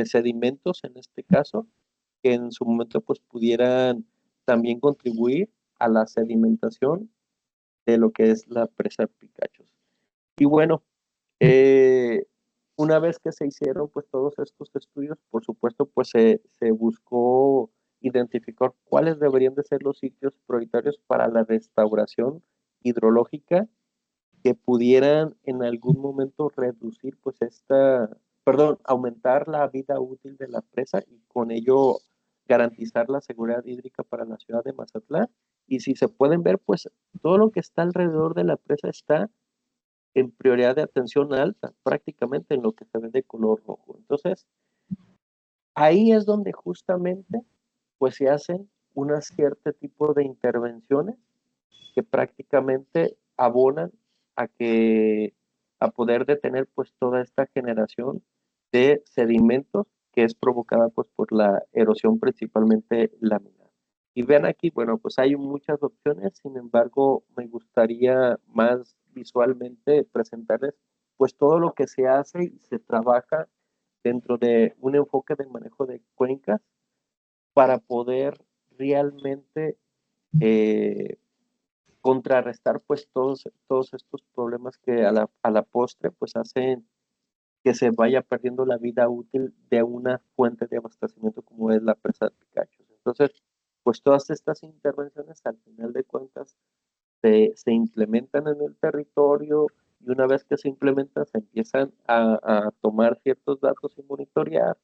sedimentos en este caso, que en su momento pues pudieran también contribuir a la sedimentación de lo que es la presa Picachos. Y bueno, eh, una vez que se hicieron pues todos estos estudios, por supuesto pues se buscó identificar cuáles deberían de ser los sitios prioritarios para la restauración hidrológica que pudieran en algún momento reducir pues aumentar la vida útil de la presa y con ello garantizar la seguridad hídrica para la ciudad de Mazatlán. Y si se pueden ver, pues todo lo que está alrededor de la presa está en prioridad de atención alta, prácticamente en lo que se ve de color rojo. Entonces, ahí es donde justamente pues se hacen un cierto tipo de intervenciones que prácticamente abonan a poder detener pues toda esta generación de sedimentos que es provocada pues por la erosión principalmente laminar. Y vean aquí, bueno, pues hay muchas opciones, sin embargo, me gustaría más visualmente presentarles pues todo lo que se hace y se trabaja dentro de un enfoque de manejo de cuencas para poder realmente contrarrestar pues todos estos problemas que a la postre pues hacen que se vaya perdiendo la vida útil de una fuente de abastecimiento como es la presa de Picachos. Entonces, pues todas estas intervenciones al final de cuentas se implementan en el territorio y una vez que se implementan se empiezan a tomar ciertos datos y monitorear.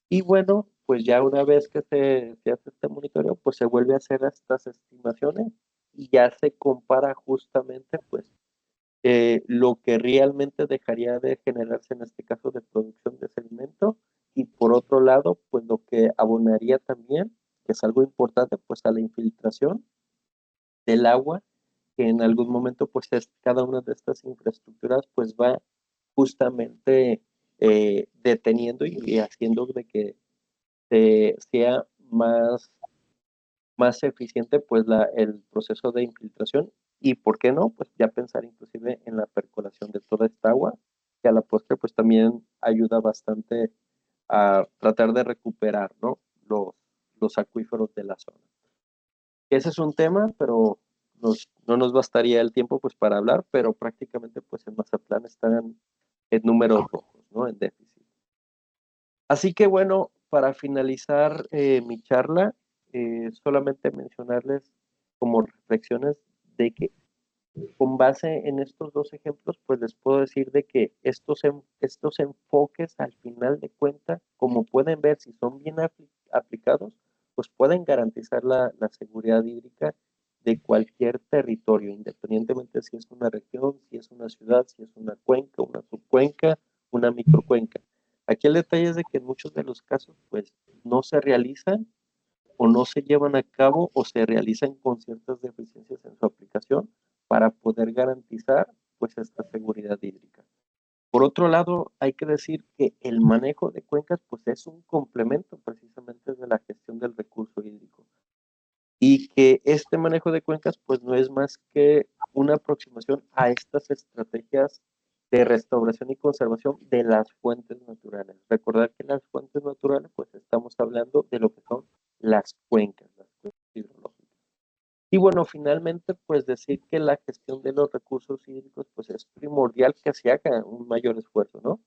Y bueno, pues ya una vez que se hace este monitoreo, pues se vuelve a hacer estas estimaciones y ya se compara justamente pues lo que realmente dejaría de generarse en este caso de producción de sedimento y por otro lado pues lo que abonaría también, que es algo importante, pues a la infiltración del agua, que en algún momento pues cada una de estas infraestructuras pues va justamente deteniendo y haciendo de que sea más eficiente pues el proceso de infiltración y por qué no, pues ya pensar inclusive en la percolación de toda esta agua, que a la postre pues también ayuda bastante a tratar de recuperar, ¿no? los acuíferos de la zona. Ese es un tema, pero no nos bastaría el tiempo pues para hablar, pero prácticamente pues en Mazatlán están en números rojos, ¿no? En déficit. Así que bueno, para finalizar mi charla, solamente mencionarles como reflexiones de que con base en estos dos ejemplos, pues les puedo decir de que estos enfoques al final de cuentas, como pueden ver, si son bien aplicados, pues pueden garantizar la seguridad hídrica de cualquier territorio, independientemente si es una región, si es una ciudad, si es una cuenca, una subcuenca, una microcuenca. Aquí el detalle es de que en muchos de los casos, pues no se realizan o no se llevan a cabo o se realizan con ciertas deficiencias en su aplicación para poder garantizar pues esta seguridad hídrica. Por otro lado, hay que decir que el manejo de cuencas pues es un complemento precisamente de la gestión del recurso hídrico y que este manejo de cuencas pues no es más que una aproximación a estas estrategias de restauración y conservación de las fuentes naturales. Recordar que las fuentes naturales pues estamos hablando de lo que son las cuencas hidrológicas. Y bueno, finalmente, pues decir que la gestión de los recursos hídricos, pues es primordial que se haga un mayor esfuerzo, ¿no?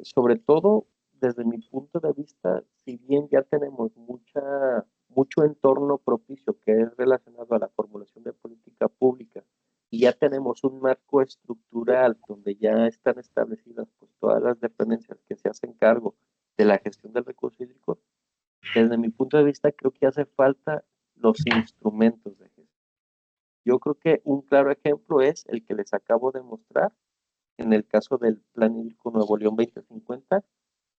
Sobre todo, desde mi punto de vista, si bien ya tenemos mucho entorno propicio que es relacionado a la formulación de política pública y ya tenemos un marco estructural donde ya están establecidas pues, todas las dependencias que se hacen cargo de la gestión del recurso hídrico, desde mi punto de vista creo que hace falta los instrumentos de gestión. Yo creo que un claro ejemplo es el que les acabo de mostrar en el caso del Plan Hídrico Nuevo León 2050,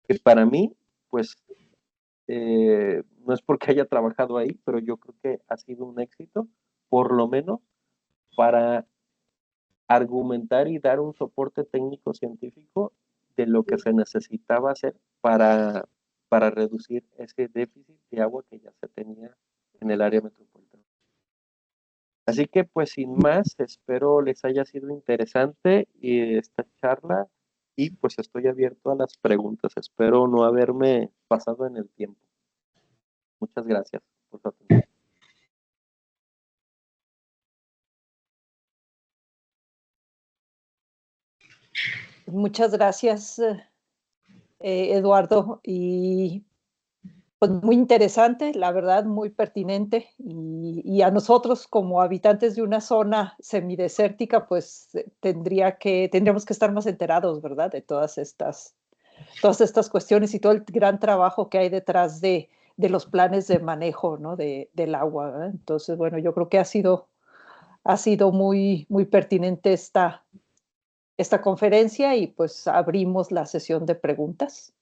que para mí, pues, no es porque haya trabajado ahí, pero yo creo que ha sido un éxito, por lo menos para argumentar y dar un soporte técnico científico de lo que se necesitaba hacer para reducir ese déficit de agua que ya se tenía en el área metropolitana. Así que pues sin más, espero les haya sido interesante esta charla y pues estoy abierto a las preguntas. Espero no haberme pasado en el tiempo. Muchas gracias por su atención. Muchas gracias, Eduardo. Y pues muy interesante, la verdad, muy pertinente. Y a nosotros, como habitantes de una zona semidesértica, pues tendríamos que estar más enterados, ¿verdad? De todas estas cuestiones y todo el gran trabajo que hay detrás de los planes de manejo, ¿no? Del agua, ¿verdad? Entonces, bueno, yo creo que ha sido muy, muy pertinente esta conferencia y pues abrimos la sesión de preguntas.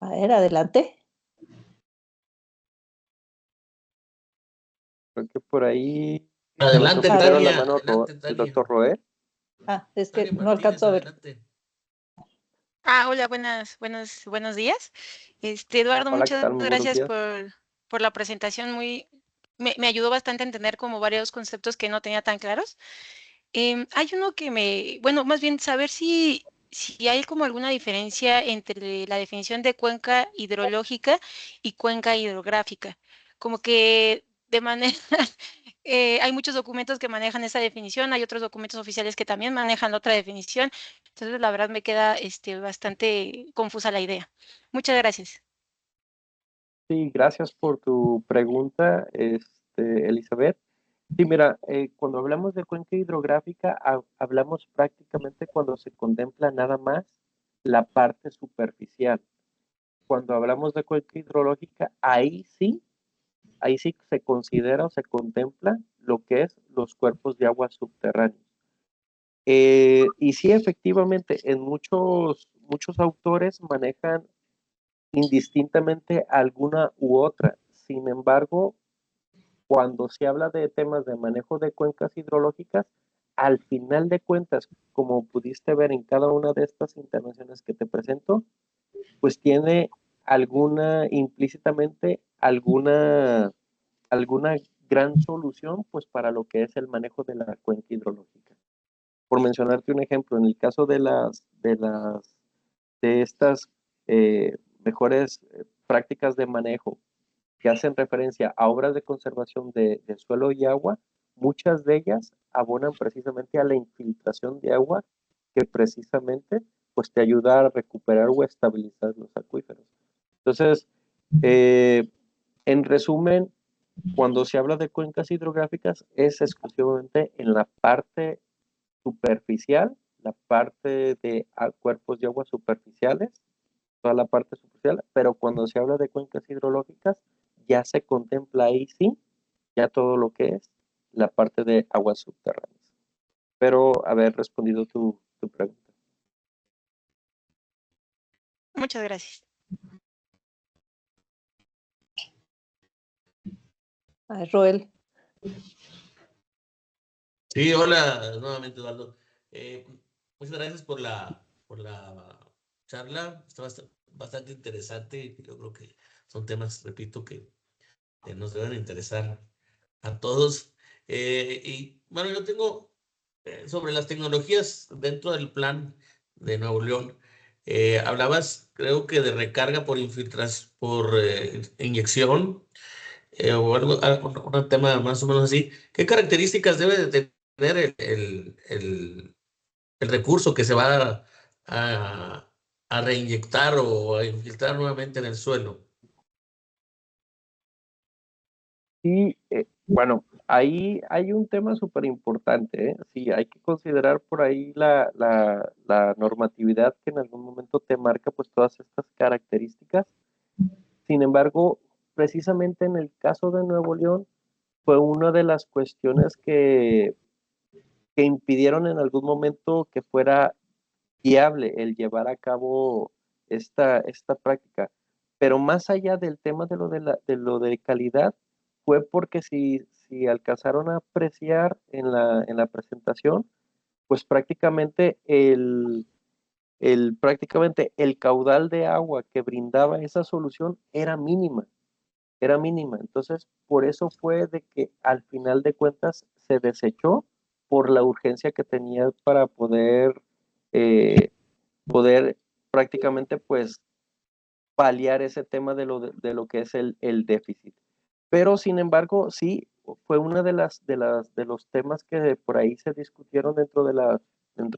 A ver, adelante. Creo que por ahí Adelante, primero la Tania. mano Adelante, el Tania. doctor Roel. Es que Tania no Martínez, alcanzo a ver. adelante. Hola, buenos días. Eduardo, Hola, ¿qué muchas tal? Muy buenos gracias días. por la presentación. Me ayudó bastante a entender como varios conceptos que no tenía tan claros. Hay uno bueno, más bien saber si hay como alguna diferencia entre la definición de cuenca hidrológica y cuenca hidrográfica. Como que de manera, hay muchos documentos que manejan esa definición, hay otros documentos oficiales que también manejan otra definición. Entonces, la verdad me queda bastante confusa la idea. Muchas gracias. Sí, gracias por tu pregunta, Elizabeth. Sí, mira, cuando hablamos de cuenca hidrográfica, hablamos prácticamente cuando se contempla nada más la parte superficial. Cuando hablamos de cuenca hidrológica, ahí sí se considera o se contempla lo que es los cuerpos de agua subterráneos. Y sí, efectivamente, en muchos autores manejan indistintamente alguna u otra. Sin embargo, cuando se habla de temas de manejo de cuencas hidrológicas, al final de cuentas, como pudiste ver en cada una de estas intervenciones que te presento, pues tiene implícitamente alguna gran solución pues para lo que es el manejo de la cuenca hidrológica. Por mencionarte un ejemplo, en el caso de estas mejores prácticas de manejo que hacen referencia a obras de conservación de suelo y agua, muchas de ellas abonan precisamente a la infiltración de agua que precisamente pues te ayuda a recuperar o estabilizar los acuíferos. Entonces, en resumen, cuando se habla de cuencas hidrográficas es exclusivamente en la parte superficial, la parte de cuerpos de agua superficiales, toda la parte superficial, pero cuando se habla de cuencas hidrológicas ya se contempla ahí sí, ya todo lo que es la parte de aguas subterráneas. Espero haber respondido tu pregunta. Muchas gracias. Roel. Sí, hola nuevamente, Eduardo. Muchas gracias por la charla. Está bastante interesante. Yo creo que son temas, repito, que nos deben interesar a todos. Y bueno, yo tengo sobre las tecnologías dentro del plan de Nuevo León. Hablabas, creo que de recarga por inyección o algo, un tema más o menos así. ¿Qué características debe de tener el recurso que se va a reinyectar o a infiltrar nuevamente en el suelo? Y bueno, ahí hay un tema súper importante, ¿eh? Sí, hay que considerar por ahí la normatividad que en algún momento te marca pues todas estas características. Sin embargo, precisamente en el caso de Nuevo León fue una de las cuestiones que impidieron en algún momento que fuera viable el llevar a cabo esta práctica. Pero más allá del tema de lo de calidad, fue porque si alcanzaron a apreciar en la presentación, pues prácticamente el caudal de agua que brindaba esa solución era mínima, era mínima. Entonces, por eso fue de que al final de cuentas se desechó por la urgencia que tenía para eh, poder prácticamente pues paliar ese tema de lo que es el déficit. Pero sin embargo, sí, fue una de los temas que por ahí se discutieron dentro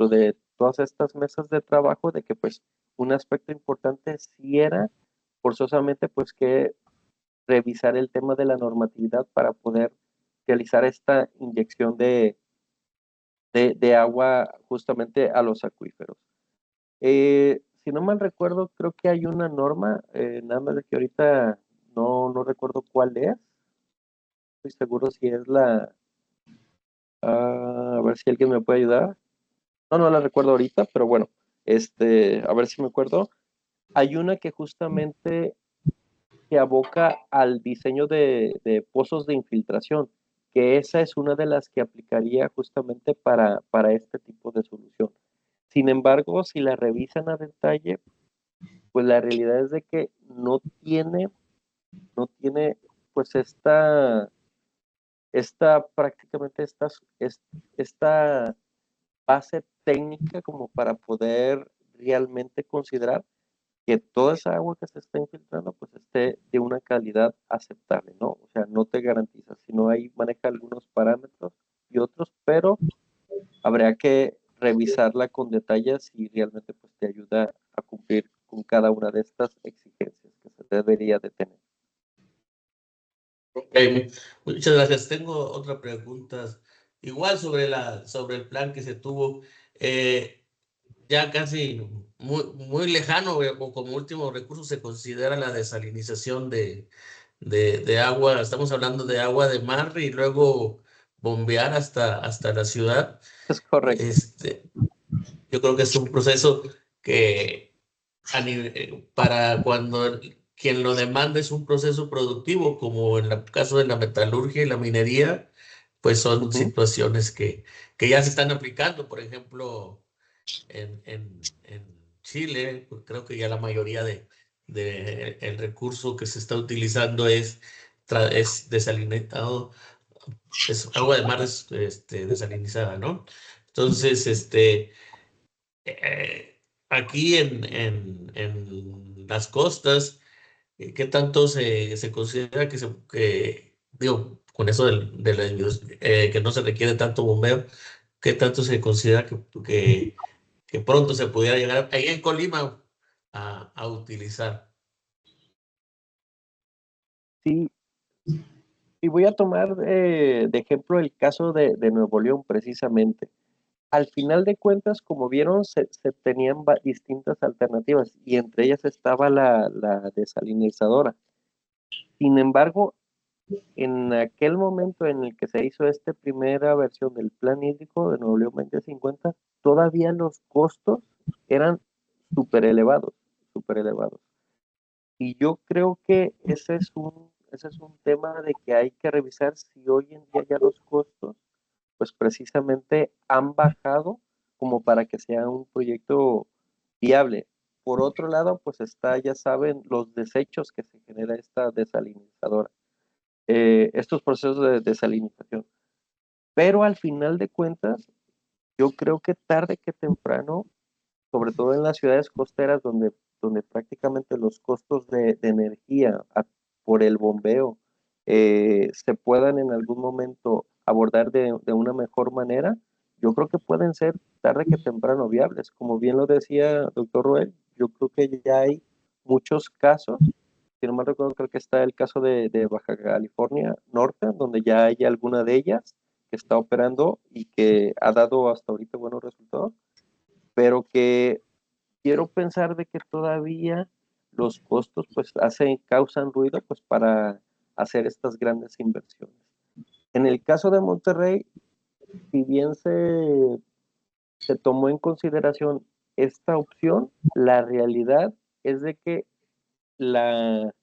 de todas estas mesas de trabajo, de que pues un aspecto importante sí era forzosamente pues que revisar el tema de la normatividad para poder realizar esta inyección de agua justamente a los acuíferos. Si no mal recuerdo, creo que hay una norma, nada más de que ahorita no recuerdo cuál es. Estoy seguro si es a ver si alguien me puede ayudar. No la recuerdo ahorita, pero bueno, a ver si me acuerdo. Hay una que justamente se aboca al diseño de pozos de infiltración, que esa es una de las que aplicaría justamente para este tipo de solución. Sin embargo, si la revisan a detalle, pues la realidad es de que no tiene pues prácticamente esta base técnica como para poder realmente considerar que toda esa agua que se está infiltrando pues esté de una calidad aceptable, ¿no? O sea, no te garantiza, sino ahí maneja algunos parámetros y otros, pero habría que revisarla con detalle si realmente pues te ayuda a cumplir con cada una de estas exigencias que se debería de tener. Okay, muchas gracias. Tengo otra pregunta, igual sobre el plan que se tuvo, ya casi muy lejano, o como último recurso se considera la desalinización de agua. Estamos hablando de agua de mar y luego bombear hasta la ciudad. Es correcto. Yo creo que es un proceso que para cuando quien lo demanda es un proceso productivo, como en el caso de la metalurgia y la minería, pues son situaciones que ya se están aplicando. Por ejemplo, en Chile, pues creo que ya la mayoría de el recurso que se está utilizando es desalinizado, es agua de mar desalinizada, ¿no? Entonces, aquí en las costas, ¿qué tanto se considera digo, con eso que no se requiere tanto bombeo, qué tanto se considera que pronto se pudiera llegar ahí en Colima a utilizar. Sí, y voy a tomar de ejemplo el caso de Nuevo León precisamente. Al final de cuentas, como vieron, se tenían distintas alternativas y entre ellas estaba la desalinizadora. Sin embargo, en aquel momento en el que se hizo esta primera versión del plan hídrico de Nuevo León 2050, todavía los costos eran súper elevados, súper elevados. Y yo creo que ese es un tema de que hay que revisar si hoy en día ya los costos, pues precisamente han bajado como para que sea un proyecto viable. Por otro lado, pues está, ya saben, los desechos que se genera esta desalinizadora, estos procesos de desalinización. Pero al final de cuentas, yo creo que tarde que temprano, sobre todo en las ciudades costeras donde prácticamente los costos de energía por el bombeo se puedan en algún momento abordar de una mejor manera, yo creo que pueden ser tarde que temprano viables. Como bien lo decía doctor Roel, yo creo que ya hay muchos casos, si no mal recuerdo, creo que está el caso de Baja California Norte, donde ya hay alguna de ellas que está operando y que ha dado hasta ahorita buenos resultados, pero que quiero pensar de que todavía los costos pues causan ruido pues para hacer estas grandes inversiones. En el caso de Monterrey, si bien se tomó en consideración esta opción, la realidad es de que la,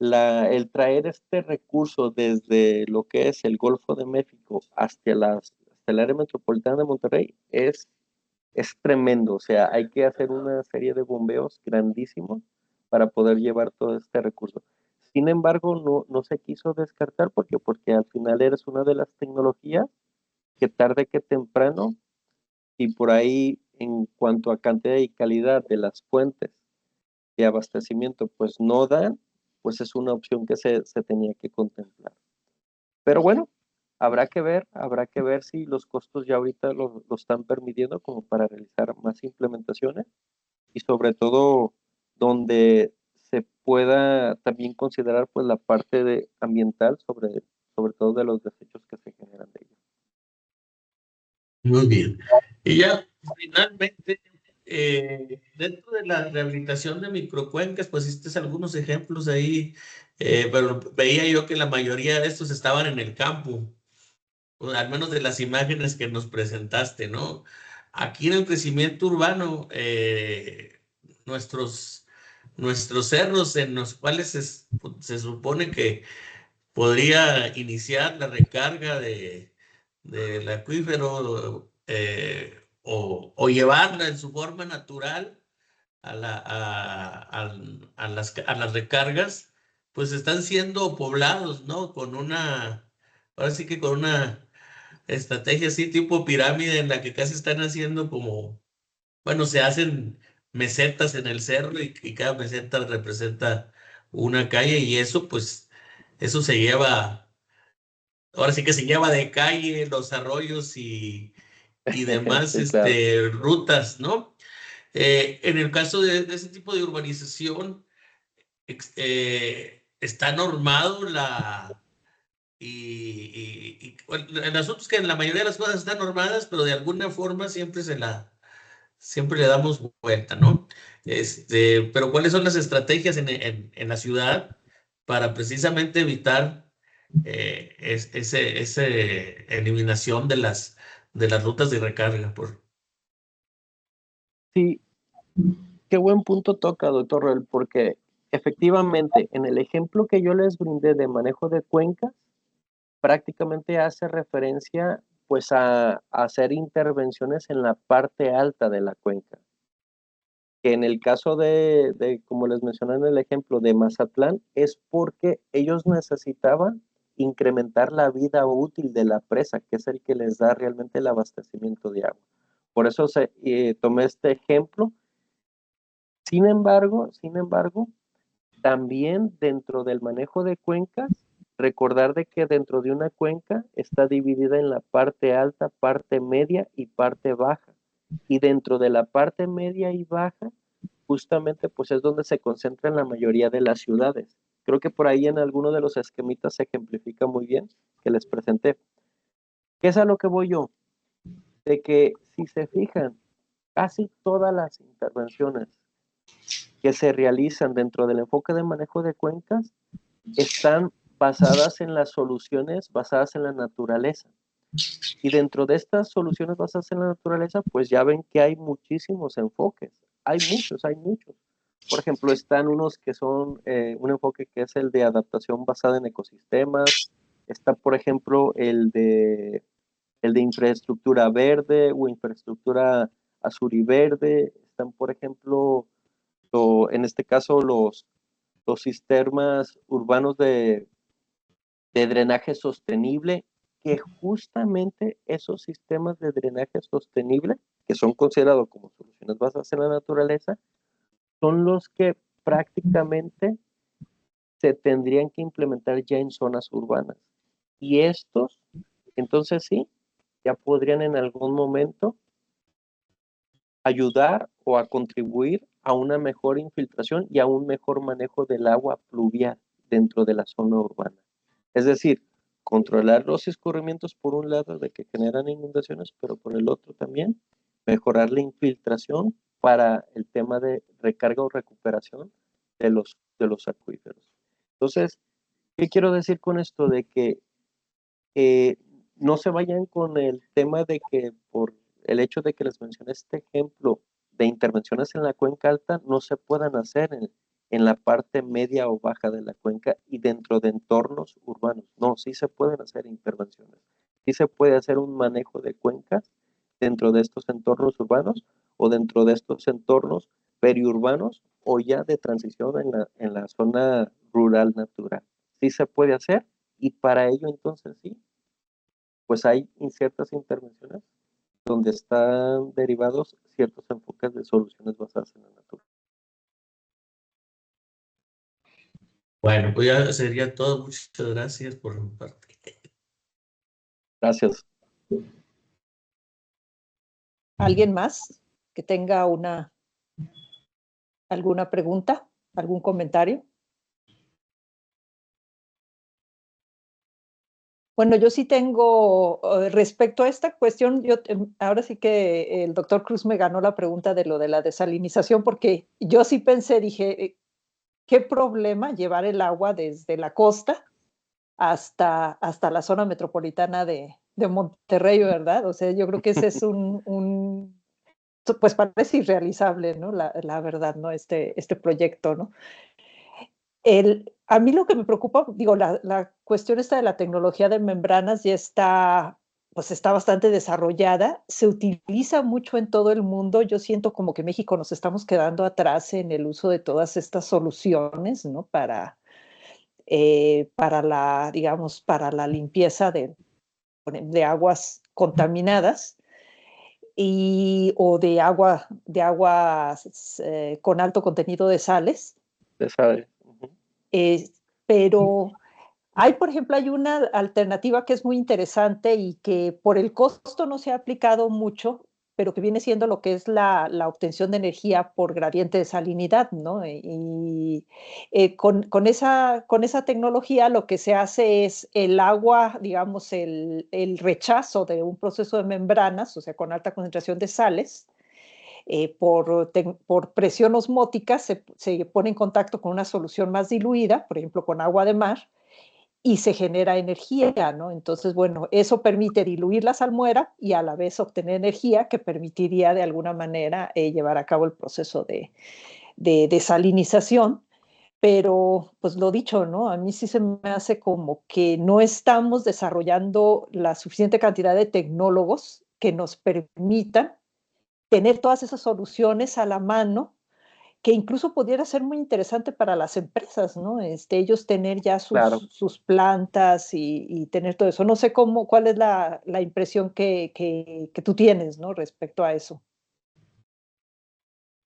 el traer este recurso desde lo que es el Golfo de México hasta el área metropolitana de Monterrey es tremendo, o sea, hay que hacer una serie de bombeos grandísimos para poder llevar todo este recurso. Sin embargo, no se quiso descartar porque al final eres una de las tecnologías que tarde que temprano, y por ahí en cuanto a cantidad y calidad de las fuentes de abastecimiento, pues no dan, pues es una opción que se tenía que contemplar. Pero bueno, habrá que ver si los costos ya ahorita lo están permitiendo como para realizar más implementaciones y sobre todo donde se pueda también considerar pues la parte ambiental sobre todo de los desechos que se generan de ellos. Muy bien. Y ya finalmente, dentro de la rehabilitación de microcuencas, pues hiciste algunos ejemplos ahí, pero veía yo que la mayoría de estos estaban en el campo, o al menos de las imágenes que nos presentaste, ¿no? Aquí en el crecimiento urbano, nuestros cerros en los cuales se supone que podría iniciar la recarga del acuífero o llevarla en su forma natural a las recargas, pues están siendo poblados, ¿no? Ahora sí que con una estrategia así tipo pirámide en la que casi están haciendo como, bueno, se hacen mesetas en el cerro y cada meseta representa una calle y eso, pues, eso se lleva, ahora sí que se lleva de calle los arroyos y demás Sí, claro. rutas, ¿no? En el caso de ese tipo de urbanización, está normado bueno, el asunto es que en la mayoría de las cosas están normadas, pero de alguna forma siempre le damos vuelta, ¿no? Pero ¿cuáles son las estrategias en la ciudad para precisamente evitar ese eliminación de las rutas de recarga? Sí, qué buen punto toca, doctor Roel, porque efectivamente en el ejemplo que yo les brindé de manejo de cuencas, prácticamente hace referencia pues a hacer intervenciones en la parte alta de la cuenca. Que en el caso como les mencioné en el ejemplo de Mazatlán, es porque ellos necesitaban incrementar la vida útil de la presa, que es el que les da realmente el abastecimiento de agua. Por eso tomé este ejemplo. Sin embargo, también dentro del manejo de cuencas, recordar de que dentro de una cuenca está dividida en la parte alta, parte media y parte baja. y dentro de la parte media y baja, justamente pues es donde se concentran la mayoría de las ciudades. Creo que por ahí en alguno de los esquemitas se ejemplifica muy bien que les presenté. ¿Qué es a lo que voy yo? De que si se fijan, casi todas las intervenciones que se realizan dentro del enfoque de manejo de cuencas están basadas en las soluciones basadas en la naturaleza. Y dentro de estas soluciones basadas en la naturaleza, pues ya ven que hay muchísimos enfoques. Hay muchos, hay muchos. Por ejemplo, están unos que son un enfoque que es el de adaptación basada en ecosistemas. Está, por ejemplo, el de infraestructura verde o infraestructura azul y verde. Están, por ejemplo, en este caso, los sistemas urbanos de drenaje sostenible, que justamente esos sistemas de drenaje sostenible, que son considerados como soluciones basadas en la naturaleza, son los que prácticamente se tendrían que implementar ya en zonas urbanas. Y estos, entonces sí, ya podrían en algún momento ayudar o a contribuir a una mejor infiltración y a un mejor manejo del agua pluvial dentro de la zona urbana. Es decir, controlar los escurrimientos por un lado de que generan inundaciones, pero por el otro también mejorar la infiltración para el tema de recarga o recuperación de los acuíferos. Entonces, ¿qué quiero decir con esto? De que no se vayan con el tema de que por el hecho de que les mencioné este ejemplo de intervenciones en la cuenca alta no se puedan hacer en la parte media o baja de la cuenca y dentro de entornos urbanos. No, sí se pueden hacer intervenciones. Sí se puede hacer un manejo de cuencas dentro de estos entornos urbanos o dentro de estos entornos periurbanos o ya de transición en la zona rural natural. Sí se puede hacer y para ello entonces sí, pues hay ciertas intervenciones donde están derivados ciertos enfoques de soluciones basadas en la naturaleza. Bueno, pues ya sería todo. Muchas gracias por mi parte. Gracias. ¿Alguien más que tenga alguna pregunta, algún comentario? Bueno, yo sí tengo, respecto a esta cuestión, ahora sí que el doctor Cruz me ganó la pregunta de lo de la desalinización, porque yo sí pensé, dije, ¿qué problema llevar el agua desde la costa hasta la zona metropolitana de Monterrey, ¿verdad? O sea, yo creo que ese es pues parece irrealizable, ¿no? La verdad, ¿no? Este proyecto, ¿no? A mí lo que me preocupa, digo, la cuestión esta de la tecnología de membranas ya está, pues está bastante desarrollada, se utiliza mucho en todo el mundo. Yo siento como que México nos estamos quedando atrás en el uso de todas estas soluciones, ¿no? Para digamos, para la limpieza de aguas contaminadas o de aguas con alto contenido de sales. Pero por ejemplo, hay una alternativa que es muy interesante y que por el costo no se ha aplicado mucho, pero que viene siendo lo que es la obtención de energía por gradiente de salinidad, ¿no? Con esa tecnología lo que se hace es el agua, digamos, el rechazo de un proceso de membranas, o sea, con alta concentración de sales, por presión osmótica se pone en contacto con una solución más diluida, por ejemplo, con agua de mar, y se genera energía, ¿no? Entonces, bueno, eso permite diluir la salmuera y a la vez obtener energía que permitiría de alguna manera llevar a cabo el proceso de desalinización. Pero, pues lo dicho, ¿no? A mí sí se me hace como que no estamos desarrollando la suficiente cantidad de tecnólogos que nos permitan tener todas esas soluciones a la mano, que incluso pudiera ser muy interesante para las empresas, ¿no? Ellos tener ya sus plantas y tener todo eso. No sé cuál es la impresión que tú tienes, ¿no? Respecto a eso.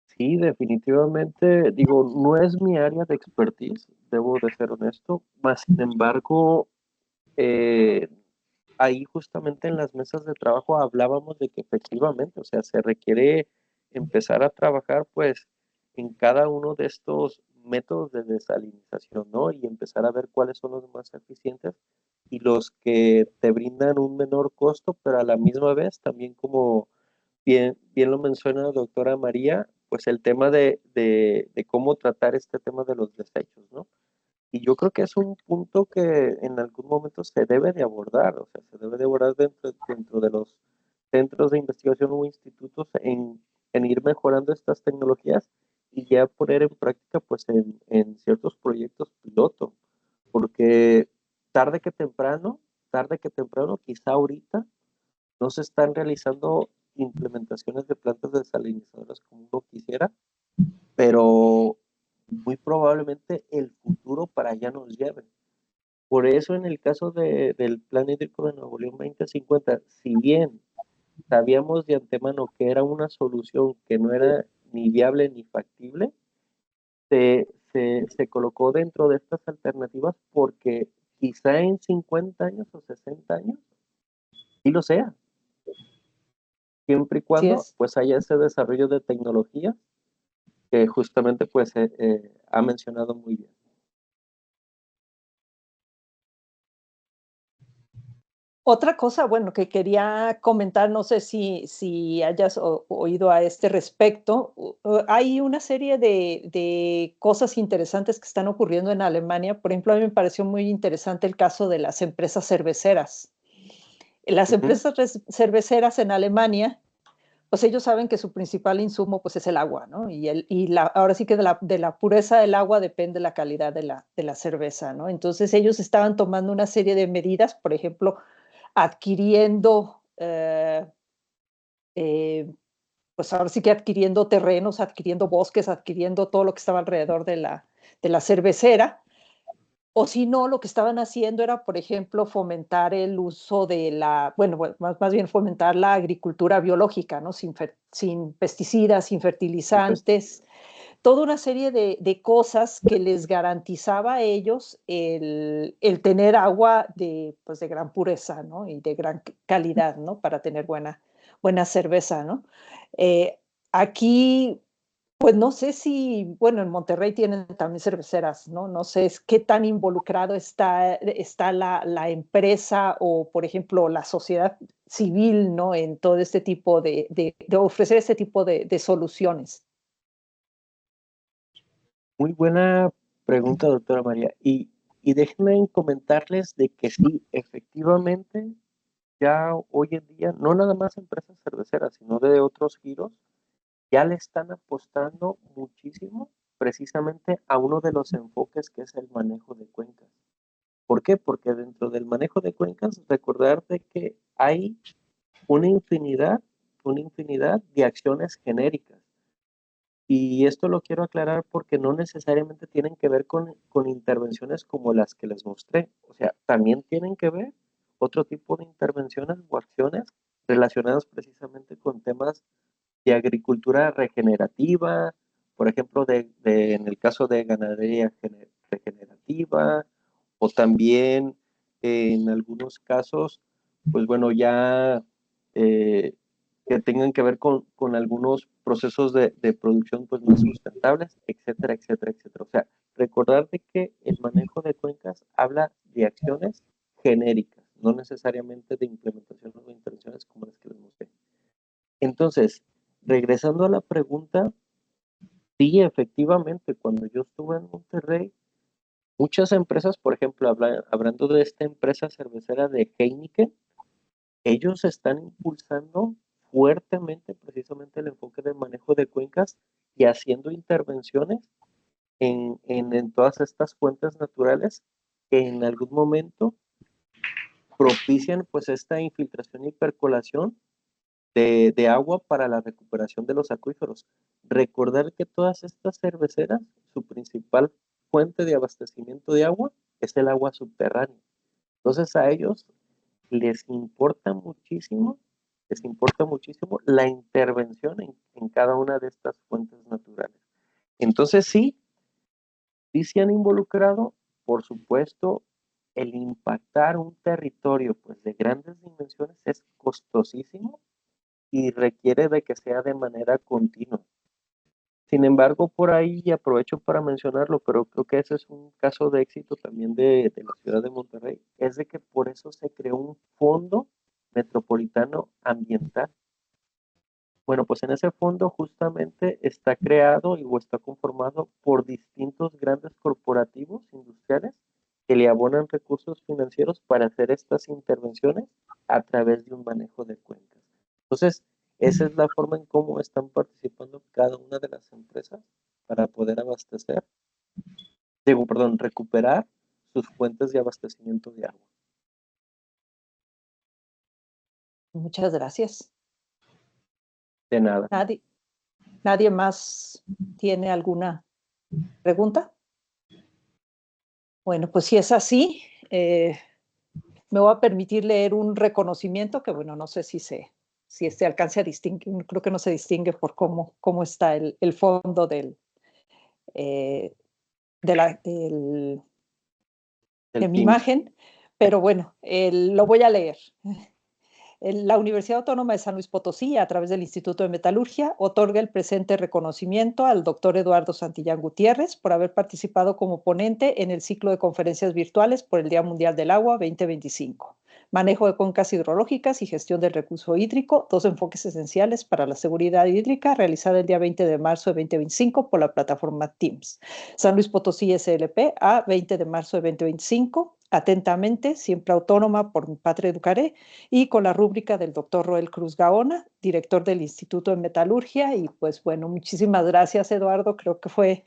Sí, definitivamente, digo, no es mi área de expertise, debo de ser honesto, mas sin embargo, ahí justamente en las mesas de trabajo hablábamos de que efectivamente, o sea, se requiere empezar a trabajar pues en cada uno de estos métodos de desalinización, ¿no? Y empezar a ver cuáles son los más eficientes y los que te brindan un menor costo, pero a la misma vez también como bien lo menciona la doctora María, pues el tema de cómo tratar este tema de los desechos, ¿no? Y yo creo que es un punto que en algún momento se debe de abordar, o sea, se debe de abordar dentro de los centros de investigación o institutos en ir mejorando estas tecnologías y ya poner en práctica pues en ciertos proyectos piloto, porque tarde que temprano, quizá ahorita, no se están realizando implementaciones de plantas desalinizadoras como uno quisiera, pero muy probablemente el futuro para allá nos lleve. Por eso en el caso del Plan Hídrico de Nuevo León 2050, si bien sabíamos de antemano que era una solución que no era ni viable ni factible, se colocó dentro de estas alternativas porque quizá en 50 años o 60 años sí lo sea, siempre y Así cuando es. pues haya ese desarrollo de tecnología que justamente pues ha mencionado muy bien. Otra cosa, bueno, que quería comentar, no sé si hayas oído a este respecto, hay una serie de cosas interesantes que están ocurriendo en Alemania. Por ejemplo, a mí me pareció muy interesante el caso de las empresas cerveceras. Las Ujú, empresas cerveceras en Alemania, pues ellos saben que su principal insumo pues es el agua, ¿no? Ahora sí que de la pureza del agua depende la calidad de la cerveza, ¿no? Entonces ellos estaban tomando una serie de medidas, por ejemplo, adquiriendo, eh, pues ahora sí que adquiriendo terrenos, adquiriendo bosques, adquiriendo todo lo que estaba alrededor de la cervecera. O si no, lo que estaban haciendo era, por ejemplo, fomentar el uso de bueno, más bien fomentar la agricultura biológica, ¿no? Sin pesticidas, sin sí, pues, fertilizantes, toda una serie de cosas que les garantizaba a ellos el tener agua pues de gran pureza, ¿no? Y de gran calidad, ¿no? Para tener buena cerveza, ¿no? Eh, Aquí, pues no sé si, bueno, en Monterrey tienen también cerveceras, ¿no? No sé qué tan involucrado está la empresa o, por ejemplo, la sociedad civil, ¿no? En todo este tipo de ofrecer este tipo de soluciones. muy buena pregunta, doctora María. Y déjenme comentarles de que sí, efectivamente, ya hoy en día, no nada más empresas cerveceras, sino de otros giros, ya le están apostando muchísimo precisamente a uno de los enfoques que es el manejo de cuencas. ¿Por qué? Porque dentro del manejo de cuencas, recordar de que hay una una infinidad de acciones genéricas. Y esto lo quiero aclarar porque no necesariamente tienen que ver con intervenciones como las que les mostré. O sea, también tienen que ver otro tipo de intervenciones o acciones relacionadas precisamente con temas de agricultura regenerativa, por ejemplo, en el caso de ganadería regenerativa, o también en algunos casos, pues bueno, ya eh, que tengan que ver con algunos procesos de producción pues más sustentables, etcétera, etcétera, etcétera. O sea, recordar de que el manejo de cuencas habla de acciones genéricas, no necesariamente de implementación o de intervenciones como las que les mostré. Entonces, regresando a la pregunta, sí, efectivamente, cuando yo estuve en Monterrey, muchas empresas, por ejemplo, hablando de esta empresa cervecera de Heineken, ellos están impulsando fuertemente precisamente el enfoque de manejo de cuencas y haciendo intervenciones en todas estas fuentes naturales que en algún momento propician pues esta infiltración y percolación de agua para la recuperación de los acuíferos. Recordar que todas estas cerveceras, su principal fuente de abastecimiento de agua es el agua subterránea. Entonces a ellos les importa muchísimo, les importa muchísimo la intervención en cada una de estas fuentes naturales. Entonces sí, sí se han involucrado, por supuesto, el impactar un territorio pues de grandes dimensiones es costosísimo y requiere de que sea de manera continua. Sin embargo, por ahí, y aprovecho para mencionarlo, pero creo que ese es un caso de éxito también de la ciudad de Monterrey, es de que por eso se creó un fondo metropolitano ambiental. Bueno, pues en ese fondo justamente está creado o está conformado por distintos grandes corporativos industriales que le abonan recursos financieros para hacer estas intervenciones a través de un manejo de cuencas. Entonces, esa es la forma en cómo están participando cada una de las empresas para poder abastecer, recuperar sus fuentes de abastecimiento de agua. Muchas gracias. De nada. ¿Nadie más tiene alguna pregunta? Bueno, pues si es así, me voy a permitir leer un reconocimiento que, bueno, no sé si este alcance a distinguir, creo que no se distingue por cómo está el fondo de mi imagen, pero bueno, lo voy a leer. La Universidad Autónoma de San Luis Potosí, a través del Instituto de Metalurgia, otorga el presente reconocimiento al doctor Eduardo Santillán Gutiérrez por haber participado como ponente en el ciclo de conferencias virtuales por el Día Mundial del Agua 2025. Manejo de cuencas hidrológicas y gestión del recurso hídrico, dos enfoques esenciales para la seguridad hídrica, realizada el día 20 de marzo de 2025 por la plataforma Teams. San Luis Potosí SLP, a 20 de marzo de 2025. Atentamente, siempre autónoma por mi patria educaré, y con la rúbrica del doctor Roel Cruz Gaona, director del Instituto de Metalurgia. Y pues bueno, muchísimas gracias, Eduardo. Creo que fue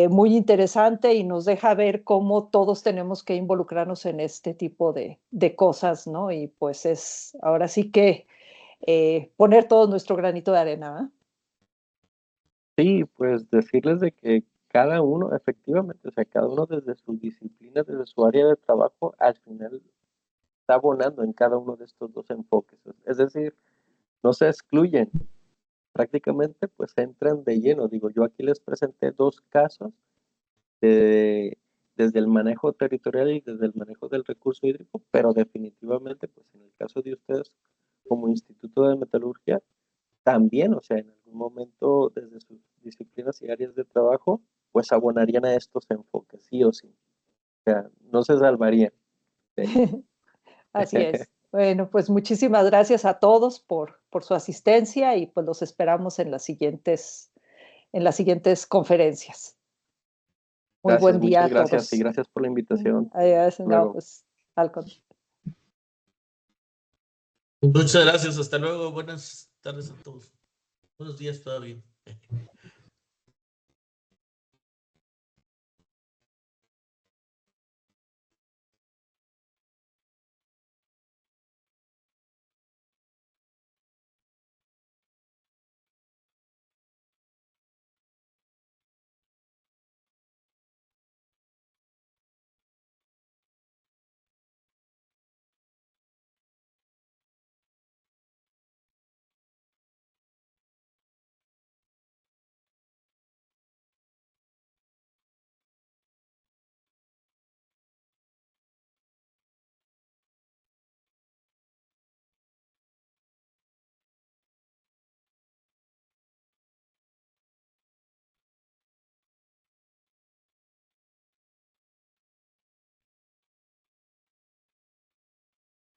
muy interesante y nos deja ver cómo todos tenemos que involucrarnos en este tipo de cosas, ¿no? Y pues ahora sí que poner todo nuestro granito de arena, ¿eh? Sí, pues decirles de que cada uno, efectivamente, o sea, cada uno desde su disciplina, desde su área de trabajo, al final está abonando en cada uno de estos dos enfoques. Es decir, no se excluyen, prácticamente pues entran de lleno. Digo, yo aquí les presenté dos casos desde el manejo territorial y desde el manejo del recurso hídrico, pero definitivamente pues en el caso de ustedes como Instituto de Metalurgia, también, o sea, en algún momento desde sus disciplinas y áreas de trabajo, pues abonarían a estos enfoques, sí o sí. O sea, no se salvarían. ¿Sí? Así es. Bueno, pues muchísimas gracias a todos por su asistencia y pues los esperamos en las siguientes conferencias. Muy Gracias, buen día muchas a gracias y todos. gracias por la invitación. Adiós, no, Luego. pues, al contrario. Muchas gracias, hasta luego, buenas tardes a todos. Buenos días todavía.